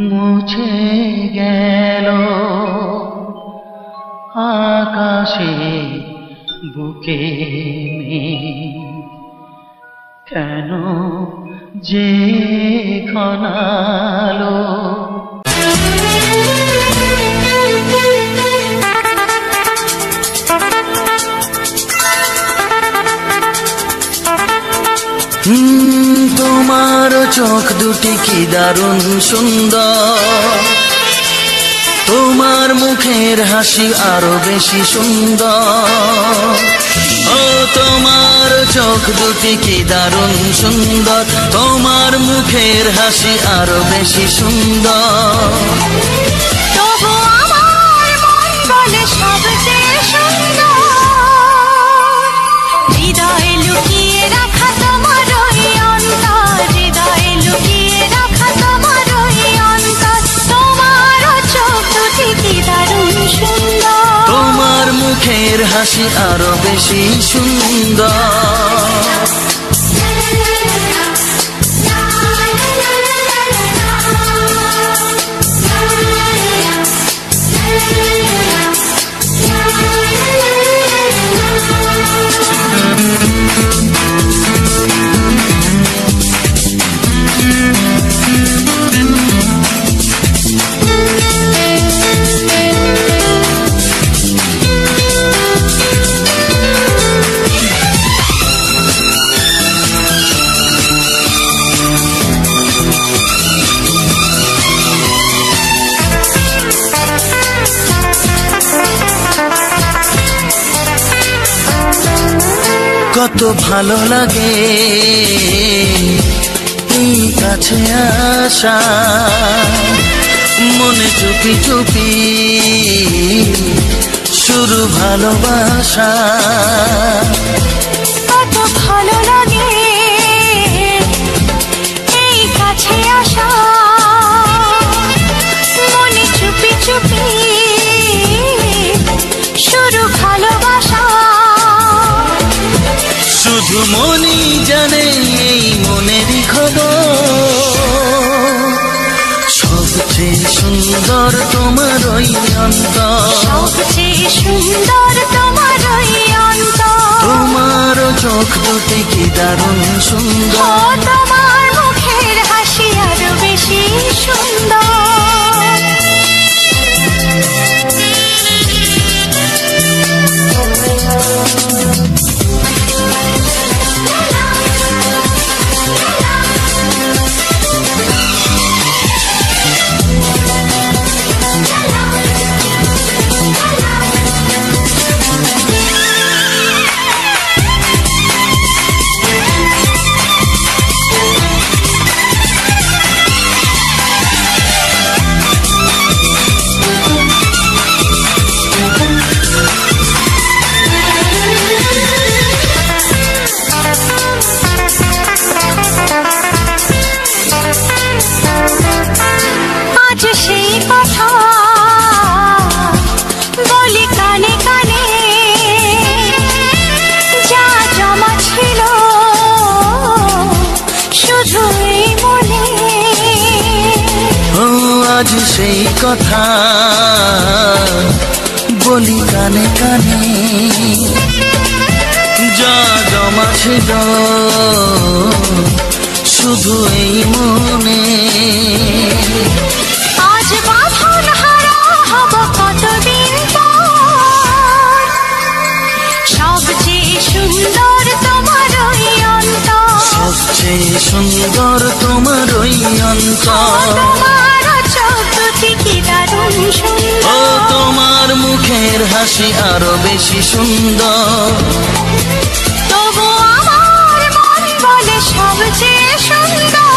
মুছে গেল? আকাশে বুকে কেন যে ঘনালো? তোমার চোখ দুটি কি দারুণ সুন্দর, তোমার মুখের হাসি আরো বেশি সুন্দর। ও তোমার চোখ দুটি কি দারুণ সুন্দর, তোমার মুখের হাসি আরো বেশি সুন্দর। তবু আমার মন বলে সবচেয়ে সুন্দর, হৃদয়ে লুকিয়ে রাখা তোমার ওই অন্তর, হৃদয়ে লুকিয়ে রাখা তোমার ওই অন্তর। তোমার চোখ দুটি কি দারুণ সুন্দর, তোমার মুখের হাসি আরো বেশি সুন্দর। কত ভালো লাগে এই কাছে আসা, মনে চুপি চুপি শুরু ভালোবাসা। কত ভালো লাগে এই কাছে আসা, মনে চুপি চুপি শুরু ভালোবাসা। শুধু মনই জানে এই মনেরই খবর, সবচেয়ে সুন্দর তোমার ওই অন্তর, সবচেয়ে সুন্দর তোমার ওই অন্তর। তোমার চোখ দুটি কি দারুণ সুন্দর, তোমার মুখের হাসি আরো বেশি সুন্দর। আজ সেই কথা বলি কানে কানে, যা জমা ছিল শুধু এই মনে। আজ বাঁধন হারা হব কতদিন পর, সবচেয়ে সুন্দর তোমার ওই অন্তর, সবচেয়ে সুন্দর তোমার ওই অন্তর। ও তোমার মুখের হাসি আরো বেশি সুন্দর, তবু আমার মন বলে সবচেয়ে সুন্দর।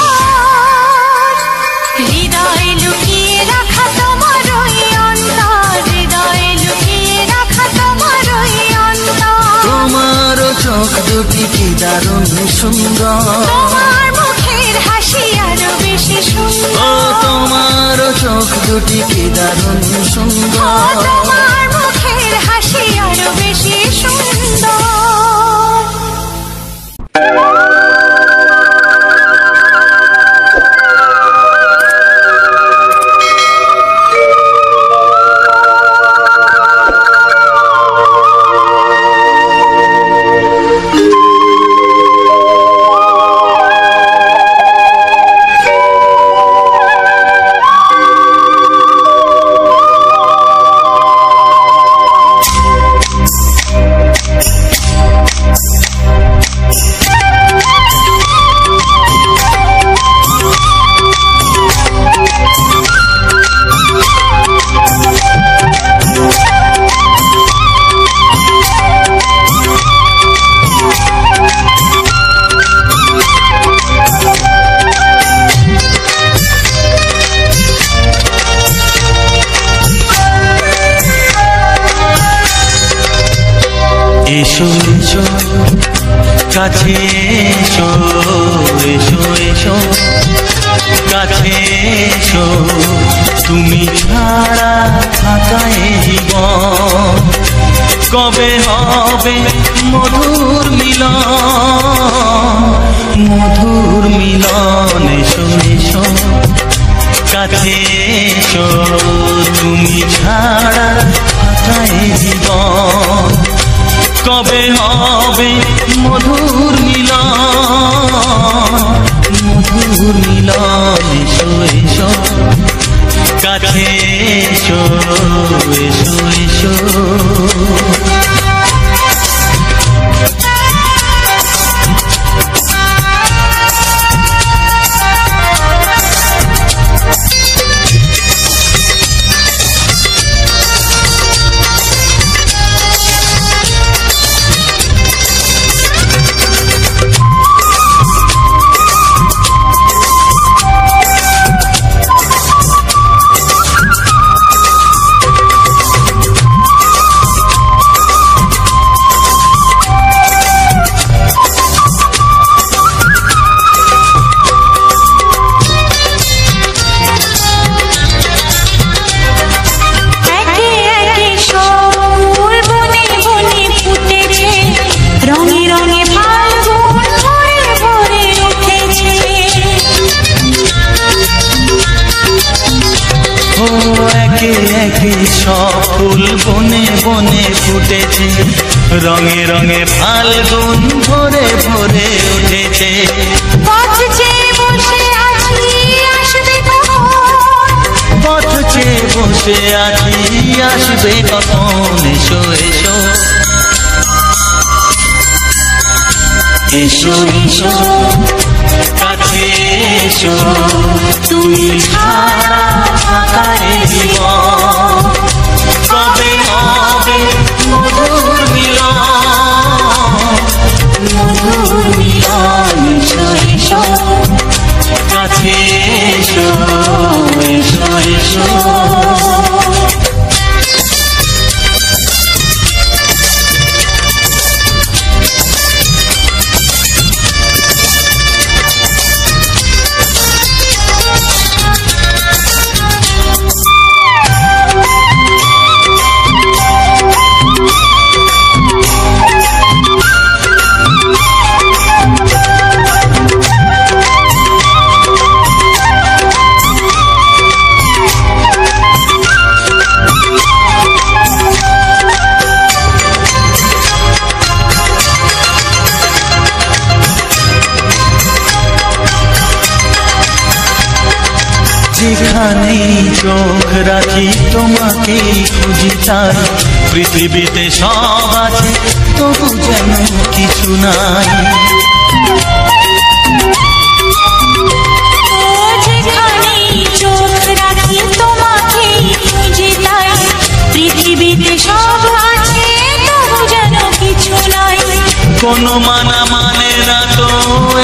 হৃদয়ে লুকিয়ে রাখা তোমার ওই অন্তর, হৃদয়ে লুকিয়ে রাখা তোমার ওই অন্তর। তোমার চোখ দুটি কি দারুণ সুন্দর, তোমার মুখের হাসি আরো বেশি সুন্দর। ও তোমার চোখ দুটি কি দারুণ সুন্দর, তোমার মুখের হাসি আরো বেশি সুন্দর। এসো এসো কাছে এসো, এসো এসো কাছে এসো, তুমি ছাড়া থাকা এ জীবন কবে হবে মধুর মিলন, মধুর মিলন। এসো এসো কাছে এসো, তুমি ছাড়া থাকা এ জীবন কবে হবে মধুর মিলন, মধুর মিলন। এসো এসো কাছে এসো, এসো এসো। উঠেছে, রঙে রঙে ফাল্গুন ভরে ভরে উঠেছে। পথ চেয়ে বসে আছি আসবে কখন, পথ চেয়ে বসে আছি আসবে কখন, এসো এসো এসো এসো কাছে এসো, তুমি ছাড়া ফাঁকা এ জীবন, কবে হবে মধুর মিলন, মধুর মিলন, এসো এসো কাছে এসো, এসো এসো। যেখানেই চোখ রাখি তোমাকেই খুঁজি, তাই পৃথিবীতে সব আছে তবু যেন কিছু নাই। যেখানেই চোখ রাখি তোমাকেই খুঁজি, তাই পৃথিবীতে সব আছে তবু যেন কিছু নাই। কোনো মানা মানে না তো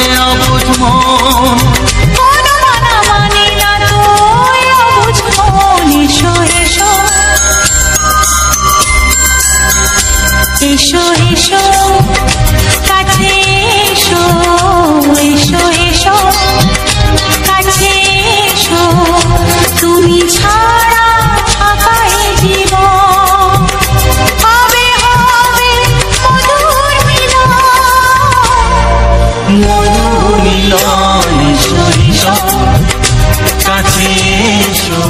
এ অবুঝ মন, কোনো মানা মানে না তো এ অবুঝ মন, এসো এসো এসো এসো কাছে এসো, এসো এসো কাছে এসো, তুমি ছাড়া ফাঁকা এ জীবন, হবে হবে মধুর মিলন, মধুর মিলন, এসো এসো কাছে এসো।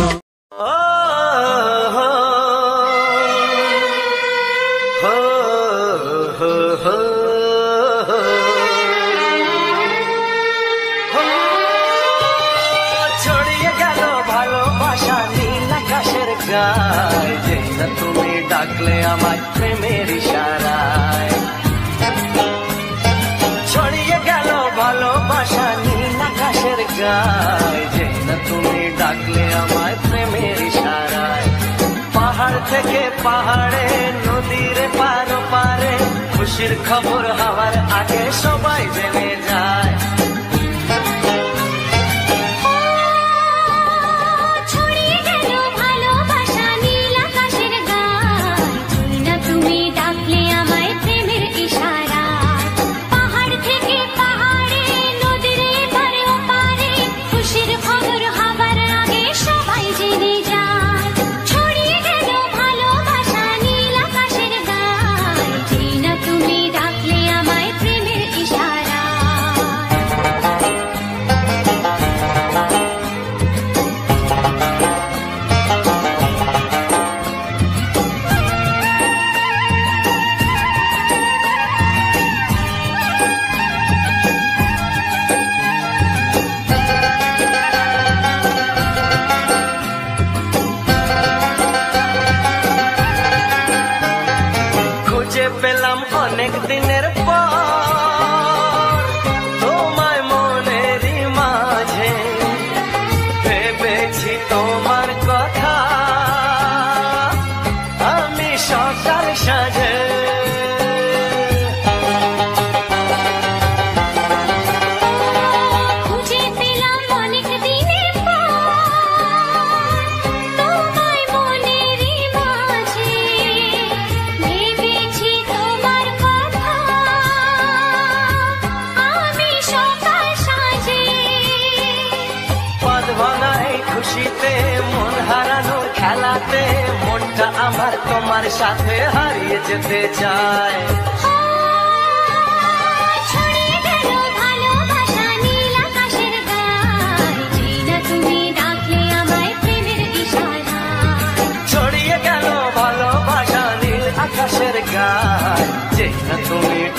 ছড়িয়ে গেল ভালোবাসা নীল আকাশের গায়, যেই না তুমি ডাকলে আমার প্রেমের ইশারায়। ছড়িয়ে গেল ভালোবাসা নীল আকাশের গায়, যেই না তুমি ডাকলে আমার প্রেমের ইশারায়। পাহাড় থেকে পাহাড়ে নদীর পার পারে, খুশির খবর হওয়ার আগে সবাই জেনে যায়। ছড়িয়ে গেল ভালোবাসা নীল আকাশের গায়, যেই না তুমি ডাকলে আমায় প্রেমের ইশারায়। পাহাড় থেকে পাহাড়ে নদীর এপারে ওপারে, খুশির খবর হবার আগে সবাই জেনে যায়। ছড়িয়ে গেল ভালোবাসা নীল আকাশের গায়, যেই না তুমি ডাকলে আমায় প্রেমের ইশারায়। খুঁজে পেলাম অনেক দিনের পর তোমায় মনেরই মাঝে, ভেবেছি তোমার কথা আমি সকাল সাজে। খুঁজে পেলাম অনেক দিনের পর তোমায় মনেরই মাঝে, ভেবেছি তোমার কথা আমি সকাল সাজে। পদ ভাঙা এই খুশিতে মন হারানোর খেলাতে, মনটা আমার তোমার সাথে হারিয়ে যেতে চায়। ছড়িয়ে গেল ভালোবাসা নীল আকাশের গায়, যেই না তুমি ডাকলে আমায় প্রেমের ইশারায়। ছড়িয়ে গেল ভালোবাসা নীল আকাশের গায়,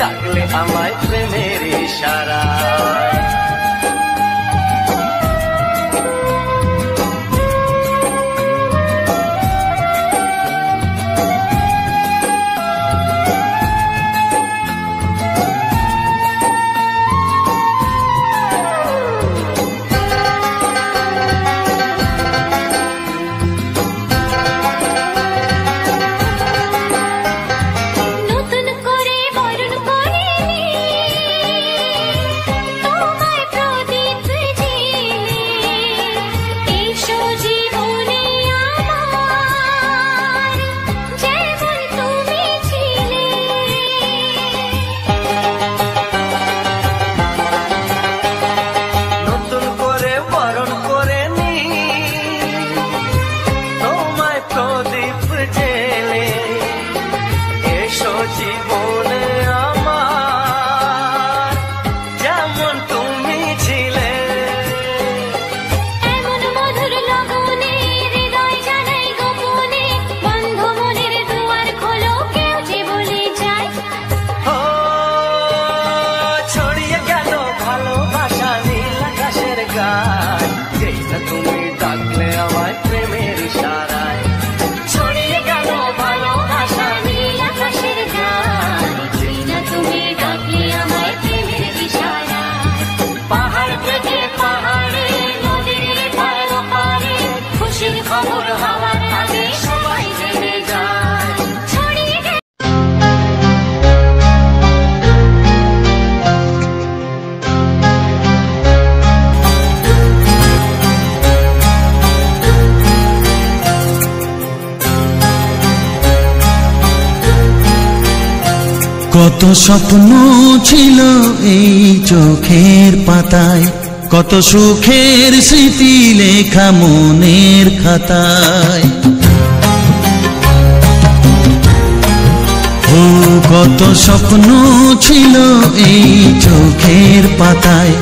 ডাকলে আমায় প্রেমের ইশারায়। কত স্বপ্ন ছিল এই চোখের পাতায়, কত সুখের স্মৃতি লেখা মনের খাতায়। ও কত স্বপ্ন ছিল এই চোখের পাতায়,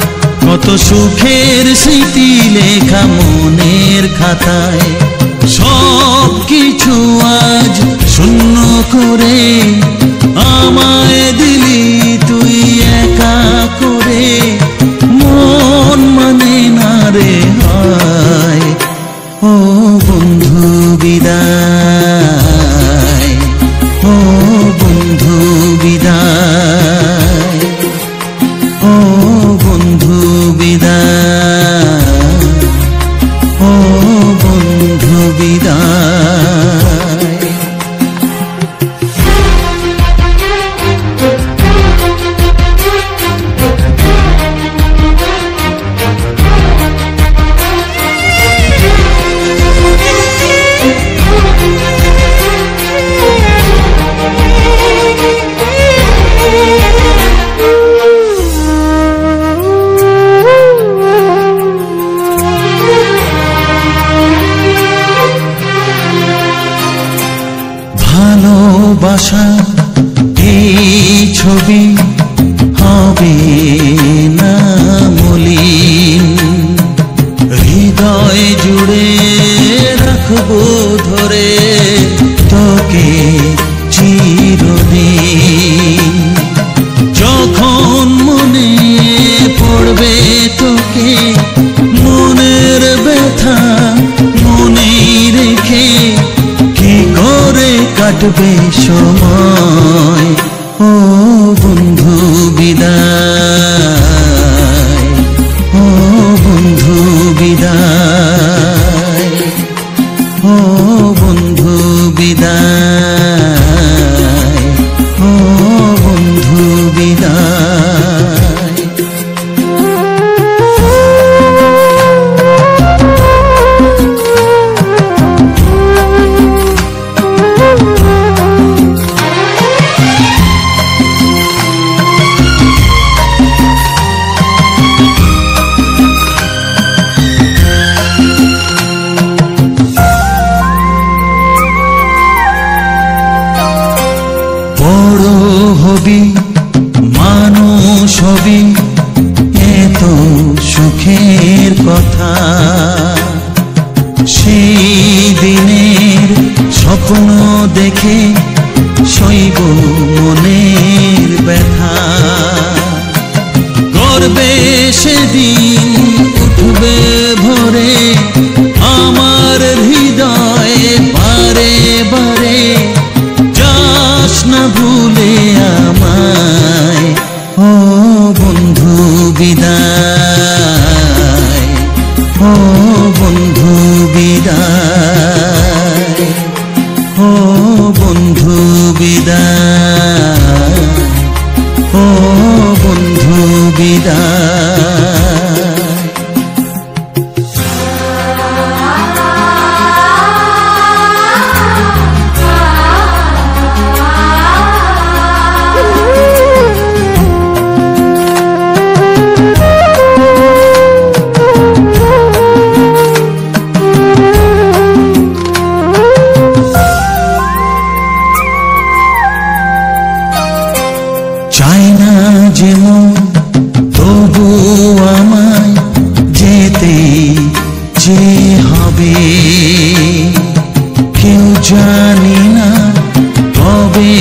কত সুখের স্মৃতি লেখা মনের খাতায়। সব কিছু আজ শূন্য করে আমায় দিলি তুই একা করে, মন মানে না রে হায়। ও বন্ধু বিদায়, ও বন্ধু বিদায়, ও বন্ধু বিদায়, ও বন্ধু বিদায়। ভালোবাসা এই ছবি হবে না মলিন, হৃদয় জুড়ে রাখবো ধরে তোকে চিরদিন। যখন মনে পড়বে তোকে মনের ব্যথা মনেই রেখে, কি করে কাটবে সময়। ও বন্ধু বিদায়, ও বন্ধু বিদায়, ও বন্ধু বিদায়, ও বন্ধু বিদায়। মানুষ হবি এত সুখের কথা, সেই দিনের স্বপ্ন দেখে শৈব মনের ব্যথা। গর্বে সেদিন উঠবে ভরে আমার হৃদয়ে বারে বারে, যাস না ভুলে আমায় ও বন্ধু বিদায়, ও বন্ধু বিদায়, ও বন্ধু বিদায়, ও বন্ধু বিদায়। চাই না যেমন তবু আমায় যেতে যে হবে, কেউ জানি না কবে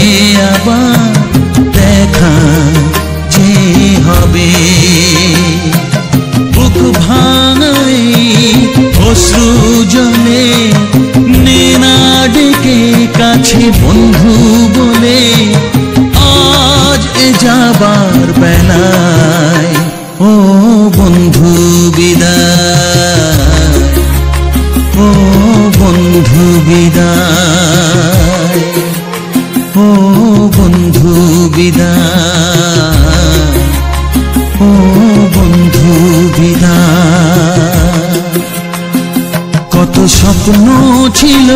আবার দেখা যে হবে। বুক ভাঙাই অশ্রু জলে নে না ডেকে কাছে বন্ধু বলে, আজ এ যাবার বেলায় ও বন্ধু বিদায়, ও বন্ধু বিদায়, ও বন্ধু বিদায়, ও বন্ধু বিদায়। কত স্বপ্ন ছিল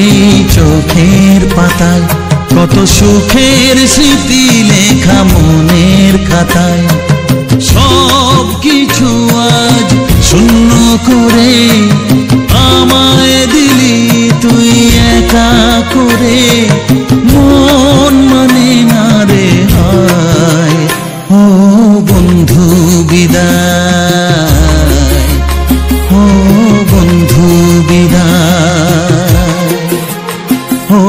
এই চোখের পাতায়, কত সুখের স্মৃতি লেখা মনের খাতায়, সব কিছু আজ শূন্য করে আমায় দিলি তুই একা করে। মন মানে না রে হায় ও বন্ধু বিদায়, ও বন্ধু বিদায়, ও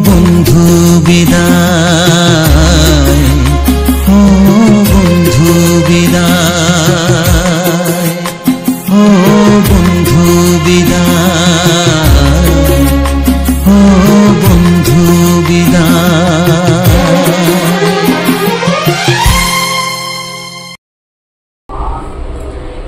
বন্ধু বিদায়, ও বন্ধু বিদায়, ও বন্ধু বিদায়, ও বন্ধু বিদায়।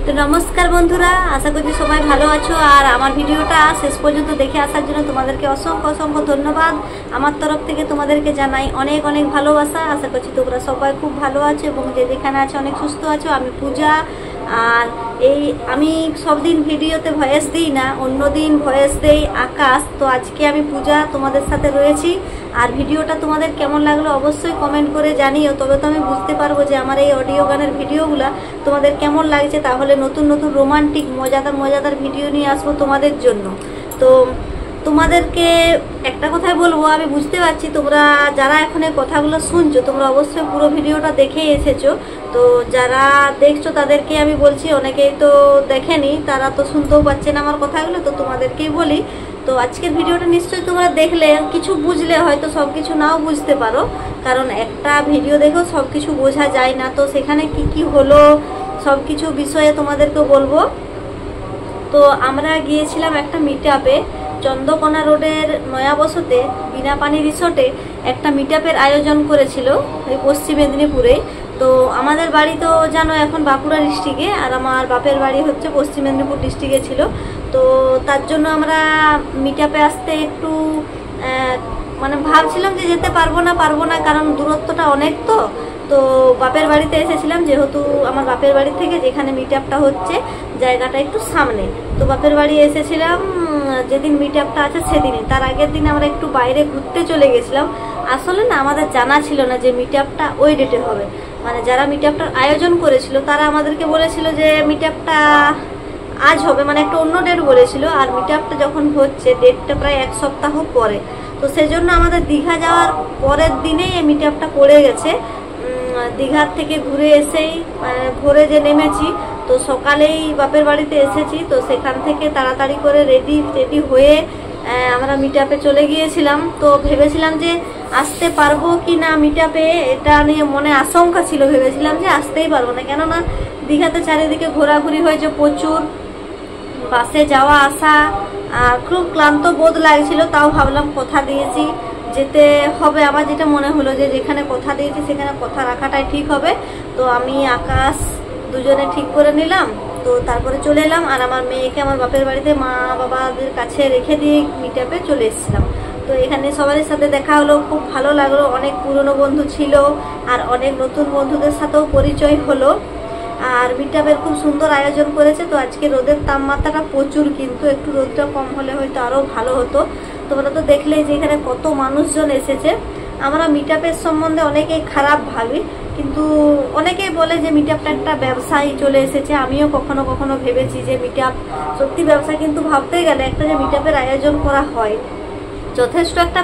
তো নমস্কার বন্ধুরা, আশা করছি সবাই ভালো আছো। আর আমার ভিডিওটা শেষ পর্যন্ত দেখে আসার জন্য তোমাদেরকে অসংখ্য অসংখ্য ধন্যবাদ। আমার তরফ থেকে তোমাদেরকে জানাই অনেক অনেক ভালোবাসা। আশা করছি তোমরা সবাই খুব ভালো আছো এবং যে যেখানে আছো অনেক সুস্থ আছো। আমি পূজা, আর আমি সব দিন ভিডিওতে ভয়েস দিই না, অন্য দিন ভয়েস দেই আকাশ। তো আজকে আমি পূজা তোমাদের সাথে রয়েছি। আর ভিডিওটা তোমাদের কেমন লাগলো অবশ্যই কমেন্ট করে জানিও, তবে তো আমি বুঝতে পারবো যে আমার এই অডিও গানের ভিডিওগুলো তোমাদের কেমন লাগছে। তাহলে নতুন নতুন রোমান্টিক মজাদার মজাদার ভিডিও নিয়ে আসবো তোমাদের জন্য। তো তোমাদেরকে একটা কথাই বলবো, আমি বুঝতে পারছি তোমরা যারা এখন এই কথাগুলো শুনছো তোমরা অবশ্যই পুরো ভিডিওটা দেখেই এসেছো। তো যারা দেখছো তাদেরকে আমি বলছি, অনেকেই তো দেখেনি, তারা তো শুনতেও পাচ্ছে না আমার কথাগুলো, তো তোমাদেরকেই বলি। তো আজকের ভিডিওটা নিশ্চয়ই তোমরা দেখলে কিছু বুঝলে, হয়তো সব কিছু নাও বুঝতে পারো, কারণ একটা ভিডিও দেখেও সব কিছু বোঝা যায় না। তো সেখানে কি কি হলো সব কিছু বিষয়ে তোমাদেরকে বলবো। তো আমরা গিয়েছিলাম একটা মিট আপে, চন্দ্রকোনা রোডের নয়াবসতে বিনা পানি রিসোর্টে একটা মিট আপের আয়োজন করেছিল এই পশ্চিম মেদিনীপুরে। তো আমাদের বাড়ি তো জানো এখন বাঁকুড়া ডিস্ট্রিক্টে, আর আমার বাপের বাড়ি হচ্ছে পশ্চিম মেদিনীপুর ডিস্ট্রিক্টে ছিল। তো তার জন্য আমরা মিট আপে আসতে একটু মানে ভাবছিলাম যে যেতে পারবো না, কারণ দূরত্বটা অনেক। তো বাপের বাড়িতে এসেছিলাম, যেহেতু আমার বাপের বাড়ি থেকে যেখানে মিট আপটা হচ্ছে জায়গাটা একটু সামনে। তো বাপের বাড়ি এসেছিলাম যেদিন মিট আপটা আছে সেদিনই। তার আগের দিন আমরা একটু বাইরে ঘুরতে চলে গেছিলাম। আসলে না আমাদের জানা ছিল না যে মিট আপটা ওই ডেটে হবে, মানে যারা মিট আপটার আয়োজন করেছিল তারা আমাদেরকে বলেছিল যে মিট আপটা আজ হবে, মানে একটা অন্য ডেট বলেছিল। আর মিট আপটা যখন হচ্ছে ডেটটা প্রায় এক সপ্তাহ পরে, তো সেজন্য আমাদের দীঘা যাওয়ার পরের দিনেই এই মিট আপটা পড়ে গেছে। দীঘার থেকে ঘুরে এসেই ভোরে যে নেমেছি, তো সকালেই বাপের বাড়িতে এসেছি। তো সেখান থেকে তাড়াতাড়ি করে রেডি হয়ে আমরা মিট আপে চলে গিয়েছিলাম। তো ভেবেছিলাম যে আসতে পারবো কি না মিটআপে এটা নিয়ে মনে আশঙ্কা ছিল, ভেবেছিলাম যে আসতেই পারবো না, কেননা দীঘাতে চারিদিকে ঘোরাঘুরি হয়েছে প্রচুর, বাসে যাওয়া আসা, খুব ক্লান্ত বোধ লাগছিল। তাও ভাবলাম কথা দিয়েছি যেতে হবে, আমার যেটা মনে হলো যে যেখানে কথা দিয়েছি সেখানে কথা রাখাটাই ঠিক হবে। তো আমি আকাশ দুজনে ঠিক করে নিলাম, তো তারপরে চলে এলাম। আর আমার মেয়েকে আমার বাপের বাড়িতে মা বাবাদের কাছে রেখে দিয়ে মিটআপে চলে এসেছিলাম। তো এখানে সবার সাথে দেখা হলো, খুব ভালো লাগলো। অনেক পুরনো বন্ধু ছিল আর অনেক নতুন বন্ধুদের সাথেও পরিচয় হলো। আর মিটআপের খুব সুন্দর আয়োজন করেছে। তো আজকে রোদের তাপমাত্রাটা প্রচুর, কিন্তু একটু রোদটা কম হলে হয়তো আরও ভালো হতো। তোমরা তো দেখলেই যে এখানে কত মানুষজন এসেছে। আমরা মিটআপের সম্বন্ধে অনেকেই খারাপ ভাবি, কিন্তু অনেকেই বলে যে মিটআপটা একটা ব্যবসায় চলে এসেছে। আমিও কখনো কখনো ভেবেছি যে মিটআপ সত্যি ব্যবসা, কিন্তু ভাবতে গেলে একটা যে মিটআপের আয়োজন করা হয় যথেষ্ট একটা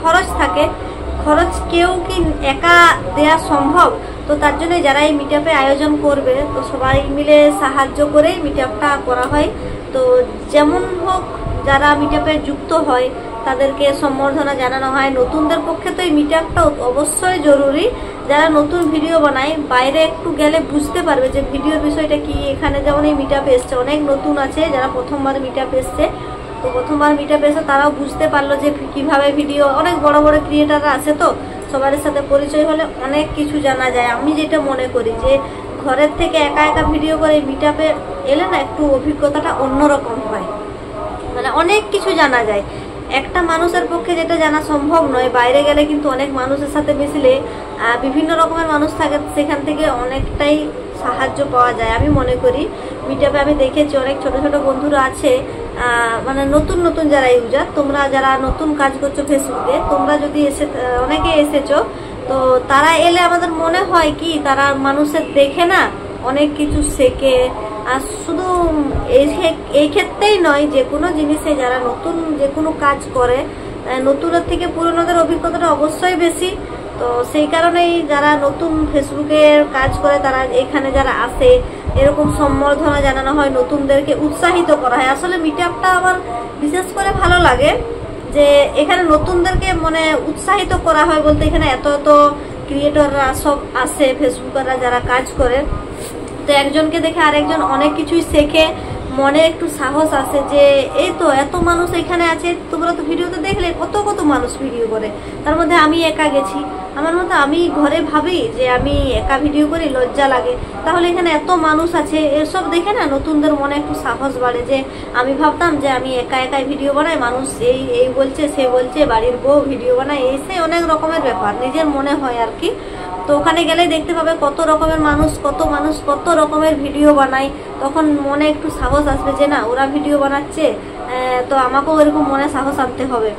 খরচ থাকে। খরচ কেউ কি একা দেয়া সম্ভব? তো তার জন্য যারা এই মিটআপে আয়োজন করবে তো সবাই মিলে সাহায্য করে মিটআপটা করা হয়। তো যেমন হোক যারা মিটআপে যুক্ত হয় তাদেরকে সম্বর্ধনা জানানো হয়। নতুনদের পক্ষে তো এই মিটআপটা অবশ্যই জরুরি। যারা নতুন ভিডিও বানায় বাইরে একটু গেলে বুঝতে পারবে যে ভিডিওর বিষয়টা কি। এখানে যেমন এই মিটআপে এসছে অনেক নতুন আছে যারা প্রথমবার মিটআপে এসছে, তো প্রথমবার মিটআপে এসে তারাও বুঝতে পারলো যে কিভাবে ভিডিও, অনেক বড় বড় ক্রিয়েটাররা আছে, তো সবার সাথে পরিচয় হলে অনেক কিছু জানা যায়। আমি যেটা মনে করি যে ঘরের থেকে একা একা ভিডিও করে মিটআপে এলে না একটু অভিজ্ঞতাটা অন্যরকম হয়, মানে অনেক কিছু জানা যায়। একটা মানুষের পক্ষে যেটা জানা সম্ভব নয়, বাইরে গেলে কিন্তু অনেক মানুষের সাথে মিশলে বিভিন্ন রকমের মানুষ থাকে, সেখান থেকে অনেকটাই সাহায্য পাওয়া যায়। আমি মনে করি মিটআপে আমি দেখেছি অনেক ছোট ছোট বন্ধুরা আছে, মানে নতুন নতুন যারা ইউজার, তোমরা যারা নতুন কাজ করছো ফেসবুকে, তোমরা যদি অনেকে এসেছো, তো তারা এলে আমাদের মনে হয় কি তারা মানুষের দেখে না অনেক কিছু শেখে। আর শুধু এই ক্ষেত্রেই নয়, যে কোনো জিনিসে যারা নতুন যে কোনো কাজ করে, নতুনের থেকে পুরনোদের অভিজ্ঞতাটা অবশ্যই বেশি। তো সেই কারণেই যারা নতুন ফেসবুকের কাজ করে তারা এখানে যারা আসে এরকম সম্বর্ধনা জানানো হয়, নতুনদেরকে উৎসাহিত করা হয়। আসলে মিটআপটা আমার বিশেষ করে ভালো লাগে যে এখানে নতুনদেরকে মানে উৎসাহিত করা হয় বলতে, এখানে এত এত ক্রিয়েটররা সব আসে, ফেসবুকাররা যারা কাজ করে, তো একজনকে দেখে আরেকজন অনেক কিছুই শেখে, মনে একটু সাহস আসে যে এই তো এত মানুষ এখানে আছে। তোমরা তো ভিডিওতে দেখলে কত কত মানুষ ভিডিও করে, তার মধ্যে আমি একা গেছি। আমার মতো আমি ঘরে ভাবি যে আমি একা ভিডিও করি, লজ্জা লাগে। তাহলে এখানে এত মানুষ আছে, এসব দেখে না নতুনদের মনে একটু সাহস বাড়ে। যে আমি ভাবতাম যে আমি একা একাই ভিডিও বানাই, মানুষ এই বলছে সে বলছে, বাড়ির বউ ভিডিও বানায়, এই সে অনেক রকমের ব্যাপার নিজের মনে হয় আর কি। তো ওখানে গেলে দেখতে পাবে কত রকমের মানুষ কত রকমের ভিডিও বানায়, তখন মনে একটু সাহস আসবে যে না ওরা ভিডিও বানাচ্ছে, তো আমাকেও এরকম মনে সাহস আনতে হবে।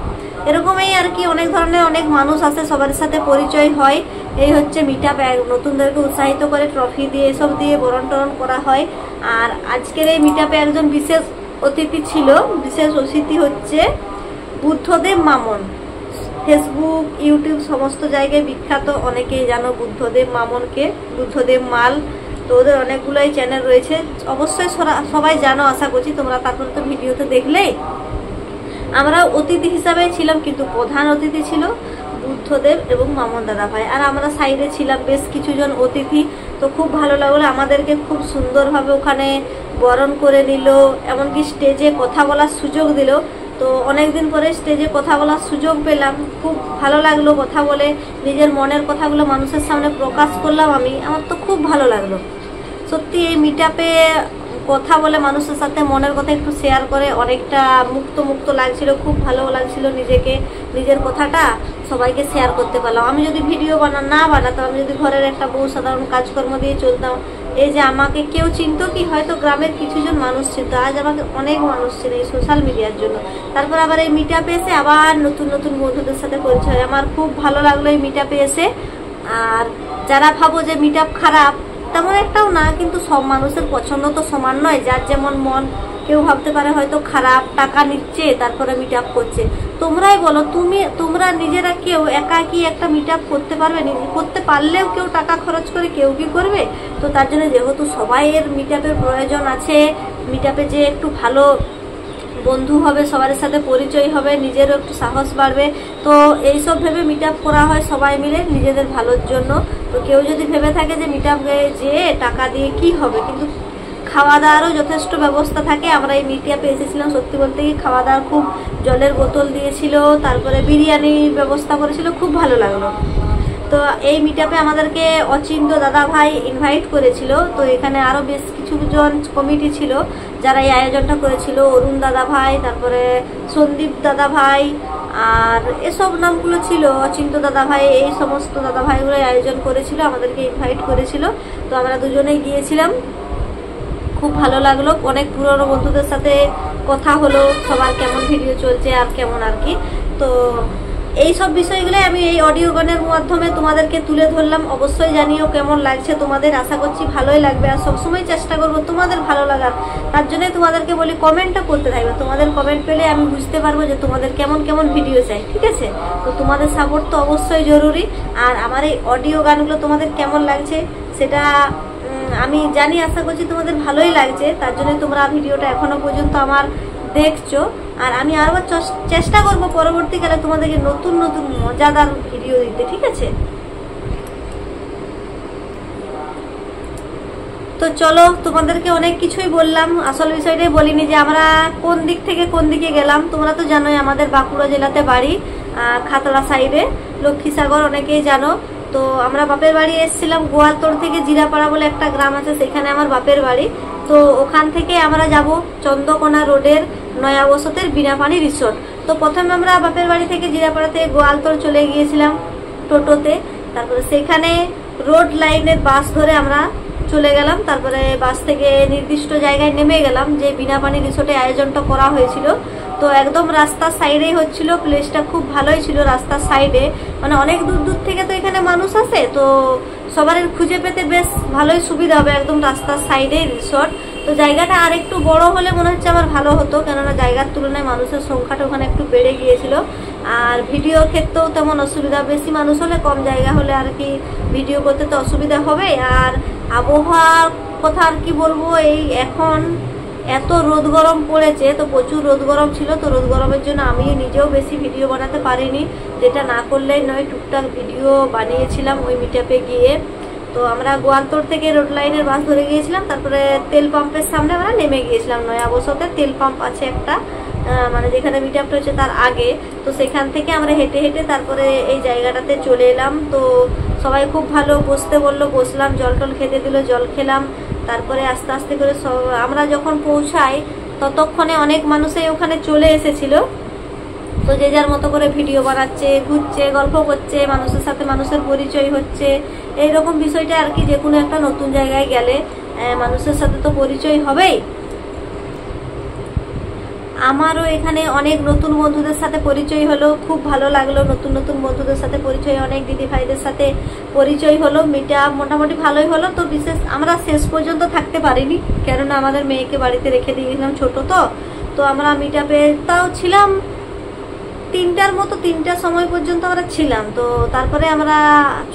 এরকমই আর কি, অনেক ধরনের অনেক মানুষ আসে, সবার সাথে পরিচয় হয়। এই হচ্ছে মিটআপ, নতুনদেরকে উৎসাহিত করে ট্রফি দিয়ে এসব দিয়ে বরণ টরণ করা হয়। আর আজকের এই মিটআপে একজন বিশেষ অতিথি ছিল। বিশেষ অতিথি হচ্ছে বুদ্ধদেব মামন। ফেসবুক ইউটিউব সমস্ত জায়গায় বিখ্যাত, অনেকেই জানো বুদ্ধদেব মামনকে, বুদ্ধদেব মাল। তো ওদের অনেকগুলোই চ্যানেল রয়েছে, অবশ্যই সবাই জানো আশা করছি তোমরা, তারপরে তো ভিডিওতে দেখলে। আমরা অতিথি হিসাবে ছিলাম, কিন্তু প্রধান অতিথি ছিল বুদ্ধদেব এবং মামন দাদা ভাই, আর আমরা সাইডে ছিলাম বেশ কিছুজন অতিথি। তো খুব ভালো লাগলো, আমাদেরকে খুব সুন্দরভাবে ওখানে বরণ করে নিল, এমনকি স্টেজে কথা বলার সুযোগ দিল। তো অনেকদিন পরে স্টেজে কথা বলার সুযোগ পেলাম, খুব ভালো লাগলো কথা বলে, নিজের মনের কথাগুলো মানুষের সামনে প্রকাশ করলাম আমি, আমার তো খুব ভালো লাগলো। সত্যি এই মিটআপে কথা বলে মানুষের সাথে মনের কথা একটু শেয়ার করে অনেকটা মুক্ত লাগছিল, খুব ভালো লাগছিল নিজেকে, নিজের কথাটা সবাইকে শেয়ার করতে পারলাম। আমি যদি ভিডিও না বানাতাম, আমি যদি ঘরের একটা বউ সাধারণ কাজকর্ম দিয়ে চলতাম, এই যে আমাকে কেউ চিনতো কি, হয়তো গ্রামের কিছুজন মানুষ চিনতো, আজ আমাকে অনেক মানুষ চিনে এই সোশ্যাল মিডিয়ার জন্য। তারপর আবার এই মিটআপে এসে আবার নতুন নতুন বন্ধুদের সাথে পরিচয়, আমার খুব ভালো লাগলো এই মিটআপে এসে। আর যারা ভাবো যে মিটআপ খারাপ, তেমন একটাও না, কিন্তু সব মানুষের পছন্দ তো সমান নয়, যার যেমন মন। কেউ ভাবতে পারে হয়তো খারাপ, টাকা নিচ্ছে তারপরে মিটআপ করছে। তোমরাই বলো, তোমরা নিজেরা কেউ একা কি একটা মিটআপ করতে পারবে? করতে পারলেও কেউ টাকা খরচ করে কেউ কি করবে? তো তার জন্য যেহেতু সবাইয়ের মিটআপের প্রয়োজন আছে, মিটআপে যে একটু ভালো বন্ধু হবে, সবার সাথে পরিচয় হবে, নিজেরও একটু সাহস বাড়বে। তো এইসব ভেবে মিট আপ করা হয় সবাই মিলে নিজেদের ভালোর জন্য। তো কেউ যদি ভেবে থাকে যে মিট আপ যেয়ে টাকা দিয়ে কি হবে, কিন্তু খাওয়া দাওয়ারও যথেষ্ট ব্যবস্থা থাকে। আমরা এই মিট আপে এসেছিলাম, সত্যি বলতে কি খাওয়া দাওয়ার খুব, জলের বোতল দিয়েছিল, তারপরে বিরিয়ানির ব্যবস্থা করেছিল, খুব ভালো লাগলো। তো এই মিট আপে আমাদেরকে অচিন্ত দাদা ভাই ইনভাইট করেছিল। তো এখানে আরও বেশ কিছুজন কমিটি ছিল যারা এই আয়োজনটা করেছিল, অরুণ দাদা ভাই, তারপরে সন্দীপ দাদা ভাই, আর এসব নামগুলো ছিল, অচিন্ত দাদা ভাই, এই সমস্ত দাদা ভাইগুলো আয়োজন করেছিল, আমাদেরকে ইনভাইট করেছিল। তো আমরা দুজনেই গিয়েছিলাম, খুব ভালো লাগলো। অনেক পুরনো বন্ধুদের সাথে কথা হলো, সবার কেমন ভিডিও চলছে আর কেমন আর কি। তো এই সব বিষয়গুলো আমি এই অডিও গানের মাধ্যমে তোমাদেরকে তুলে ধরলাম। অবশ্যই জানিও কেমন লাগছে তোমাদের, আশা করছি ভালোই লাগবে। আর সবসময় চেষ্টা করবো তোমাদের ভালো লাগার, তার জন্যই তোমাদেরকে বলি কমেন্টটা করতে থাকবে। তোমাদের কমেন্ট পেলে আমি বুঝতে পারবো যে তোমাদের কেমন কেমন ভিডিও চাই, ঠিক আছে? তো তোমাদের সাপোর্ট তো অবশ্যই জরুরি। আর আমার এই অডিও গানগুলো তোমাদের কেমন লাগছে সেটা আমি জানি, আশা করছি তোমাদের ভালোই লাগছে, তার জন্য তোমরা ভিডিওটা এখনো পর্যন্ত আমার দেখছো। আর আমি আরো চেষ্টা করব পরবর্তীকালে তোমাদেরকে নতুন নতুন মজাদার ভিডিও দিতে, ঠিক আছে? তো চলো, তোমাদেরকে অনেক কিছুই বললাম, আসল বিষয়টাই বলিনি যে আমরা কোন দিক থেকে কোন দিকে গেলাম। তোমরা তো জানোই আমাদের বাঁকুড়া জেলাতে বাড়ি, খাতড়া সাইডে, লক্ষ্মীসাগর, অনেকেই জানো। তো আমরা বাপের বাড়ি এসেছিলাম গোয়ালতোড় থেকে, জিরাপাড়া বলে একটা গ্রাম আছে, সেখানে আমার বাপের বাড়ি। তো ওখান থেকে আমরা যাব চন্দ্রকোনা রোডের নয়া বসতের বিনাপানি রিসোর্ট। তো প্রথমে আমরা বাপের বাড়ি থেকে জিরাপাড়া থেকে গোয়ালতোড় চলে গিয়েছিলাম টোটোতে, তারপরে সেখানে রোড লাইনের বাস ধরে আমরা চলে গেলাম। তারপরে বাস থেকে নির্দিষ্ট জায়গায় নেমে গেলাম যে বিনাপানি রিসোর্টে আয়োজনটা করা হয়েছিল। তো একদম রাস্তার সাইডেই হচ্ছিল, প্লেসটা খুব ভালোই ছিল রাস্তার সাইডে, মানে অনেক দূর দূর থেকে তো এখানে মানুষ আসে, তো সবার খুঁজে পেতে বেশ ভালোই সুবিধা হবে, একদম রাস্তার সাইডে রিসোর্ট। তো জায়গাটা আর একটু বড় হলে মনে হচ্ছে আমার ভালো হতো, কেননা জায়গার তুলনায় মানুষের সংখ্যাটা ওখানে একটু বেড়ে গিয়েছিল। আর ভিডিও ক্ষেত্রেও তেমন অসুবিধা, বেশি মানুষ হলে, কম জায়গা হলে আর কি ভিডিও করতে তো অসুবিধা হবে। আর আবহাওয়ার কথা আর কি বলবো, এই এখন এত রোদ গরম পড়েছে, তো প্রচুর রোদ গরম ছিল। তো রোদ গরমের জন্য আমি নিজেও বেশি ভিডিও বানাতে পারিনি, যেটা না করলেই নয়, টুকটাক ভিডিও বানিয়েছিলাম ওই মিট আপে গিয়ে। তো আমরা গোয়ালতোড় থেকে রোড লাইনের বাস ধরে গিয়েছিলাম, তারপরে তেল পাম্পের সামনে আমরা নেমে গিয়েছিলাম। নয়া বসতে তেল পাম্প আছে একটা, মানে যেখানে মিট আপটা হচ্ছে তার আগে। তো সেখান থেকে আমরা হেঁটে হেঁটে তারপরে এই জায়গাটাতে চলে এলাম। তো সবাই খুব ভালো বসতে বললো, বসলাম, জল টল খেতে দিল, জল খেলাম। তারপরে আস্তে আস্তে করে আমরা যখন পৌঁছাই ততক্ষণে অনেক মানুষই ওখানে চলে এসেছিল। তো যে যার মতো করে ভিডিও বানাচ্ছে, ঘুরছে, গল্প করছে, মানুষের সাথে মানুষের পরিচয় হচ্ছে, এইরকম বিষয়টা আর কি। যে কোনো একটা নতুন জায়গায় গেলে মানুষের সাথে তো পরিচয় হবেই। আমারও এখানে অনেক নতুন বন্ধুদের সাথে পরিচয় হলো, খুব ভালো লাগলো। নতুন নতুন বন্ধুদের সাথে পরিচয়, অনেক দিদি ভাইদের সাথে পরিচয় হলো। মিট আপ মোটামুটি ভালোই হলো। তো বিশেষ আমরা শেষ পর্যন্ত থাকতে পারিনি, কেননা আমাদের মেয়েকে বাড়িতে রেখে দিয়েছিলাম, ছোট তো আমরা মিট আপে তাও ছিলাম 3টার মতো, 3টার সময় পর্যন্ত আমরা ছিলাম। তো তারপরে আমরা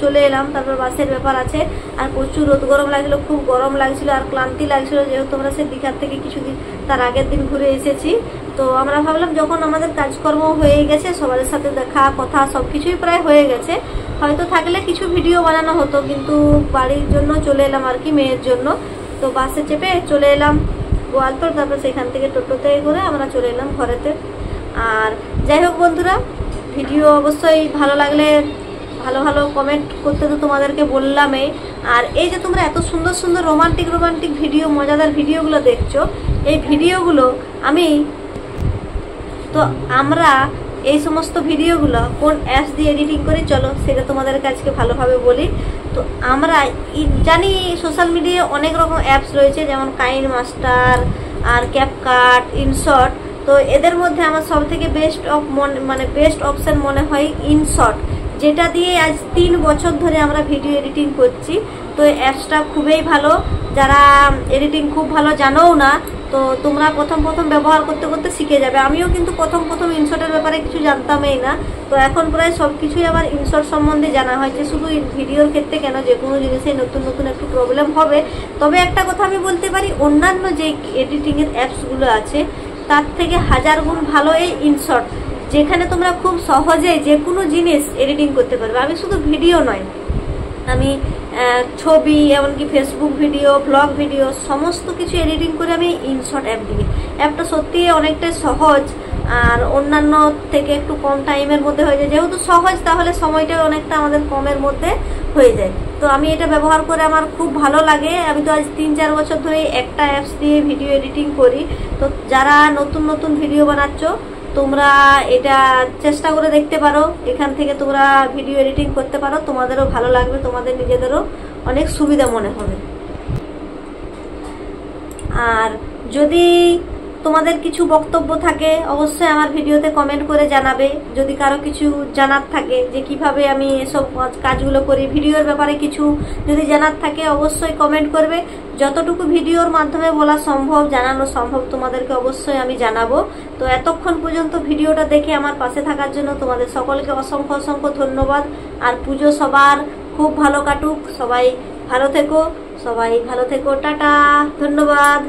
চলে এলাম। তারপর বাসের ব্যাপার আছে, আর প্রচুর রোদ গরম লাগলো, খুব গরম লাগছিল আর ক্লান্তি লাগছিল, যেহেতু আমরা সে দীঘার থেকে কিছুদিন তার আগের দিন ঘুরে এসেছি। তো আমরা ভাবলাম যখন আমাদের কাজকর্ম হয়ে গেছে, সবার সাথে দেখা কথা সবকিছুই প্রায় হয়ে গেছে, হয়তো থাকলে কিছু ভিডিও বানানো হতো, কিন্তু বাড়ির জন্য চলে এলাম আর কি, মেয়ের জন্য। তো বাসে চেপে চলে এলাম গোয়ালতোড়, তারপর সেখান থেকে টোটোতে করে আমরা চলে এলাম ঘরেতে। আর যাই হোক বন্ধুরা, ভিডিও অবশ্যই ভালো লাগলে ভালো ভালো কমেন্ট করতে তো তোমাদেরকে বললামই। আর এই যে তোমরা এত সুন্দর সুন্দর রোমান্টিক ভিডিও, মজাদার ভিডিওগুলো দেখছো, এই ভিডিওগুলো আমরা এই সমস্ত ভিডিওগুলো কোন অ্যাপস দিয়ে এডিটিং করি, চলো সেটা তোমাদেরকে আজকে ভালোভাবে বলি। তো আমরা জানি সোশ্যাল মিডিয়ায় অনেক রকম অ্যাপস রয়েছে, যেমন কাইন মাস্টার আর ক্যাপকাট, ইনশট। তো এদের মধ্যে আমার সব থেকে বেস্ট অপশন মনে হয় ইনশট, যেটা দিয়ে আজ 3 বছর ধরে আমরা ভিডিও এডিটিং করছি। তো অ্যাপসটা খুবই ভালো, যারা এডিটিং খুব ভালো জানোও না, তো তোমরা প্রথম ব্যবহার করতে করতে শিখে যাবে। আমিও কিন্তু প্রথম ইনশটের ব্যাপারে কিছু জানতামই না, তো এখন প্রায় সব কিছুই আবার ইনশট সম্বন্ধে জানা হয়েছে। শুধু ভিডিওর ক্ষেত্রে কেন, যে কোনো জিনিসে নতুন একটু প্রবলেম হবে। তবে একটা কথা আমি বলতে পারি, অন্যান্য যে এডিটিংয়ের অ্যাপসগুলো আছে তার থেকে 1000 গুণ ভালো এই ইনশর্ট, যেখানে তোমরা খুব সহজে যে কোনো জিনিস এডিটিং করতে পারবে। আমি শুধু ভিডিও নয়, আমি ছবি, এমনকি ফেসবুক ভিডিও, ব্লগ ভিডিও সমস্ত কিছু এডিটিং করে আমি ইনশর্ট অ্যাপ দিই। অ্যাপটা সত্যি অনেকটাই সহজ, আর অন্যান্য থেকে একটু কম টাইমের মধ্যে হয়ে যায়। যেহেতু সহজ, তাহলে সময়টা অনেকটা আমাদের কমের মধ্যে হয়ে যায়। তো আমি এটা ব্যবহার করে আমার খুব ভালো লাগে। আমি তো আজ 3-4 বছর ধরে একটা অ্যাপস দিয়ে ভিডিও এডিটিং করি। তো যারা নতুন নতুন ভিডিও বানাচ্ছ, তোমরা এটা চেষ্টা করে দেখতে পারো। এখান থেকে তোমরা ভিডিও এডিটিং করতে পারো, তোমাদেরও ভালো লাগবে, তোমাদের নিজেদেরও অনেক সুবিধা মনে হবে। আর যদি তোমাদের কিছু বক্তব্য থাকে, অবশ্যই আমার ভিডিওতে কমেন্ট করে জানাবে। যদি কারো কিছু জানার থাকে যে কিভাবে আমি এসব কাজগুলো করি, ভিডিওর ব্যাপারে কিছু যদি জানার থাকে, অবশ্যই কমেন্ট করবে। যতটুকু ভিডিওর মাধ্যমে বলা সম্ভব, জানানো সম্ভব, তোমাদেরকে অবশ্যই আমি জানাবো। তো এতক্ষণ পর্যন্ত ভিডিওটা দেখে আমার পাশে থাকার জন্য তোমাদের সকলকে অসংখ্য অসংখ্য ধন্যবাদ। আর পুজো সবার খুব ভালো কাটুক, সবাই ভালো থেকো, টাটা, ধন্যবাদ।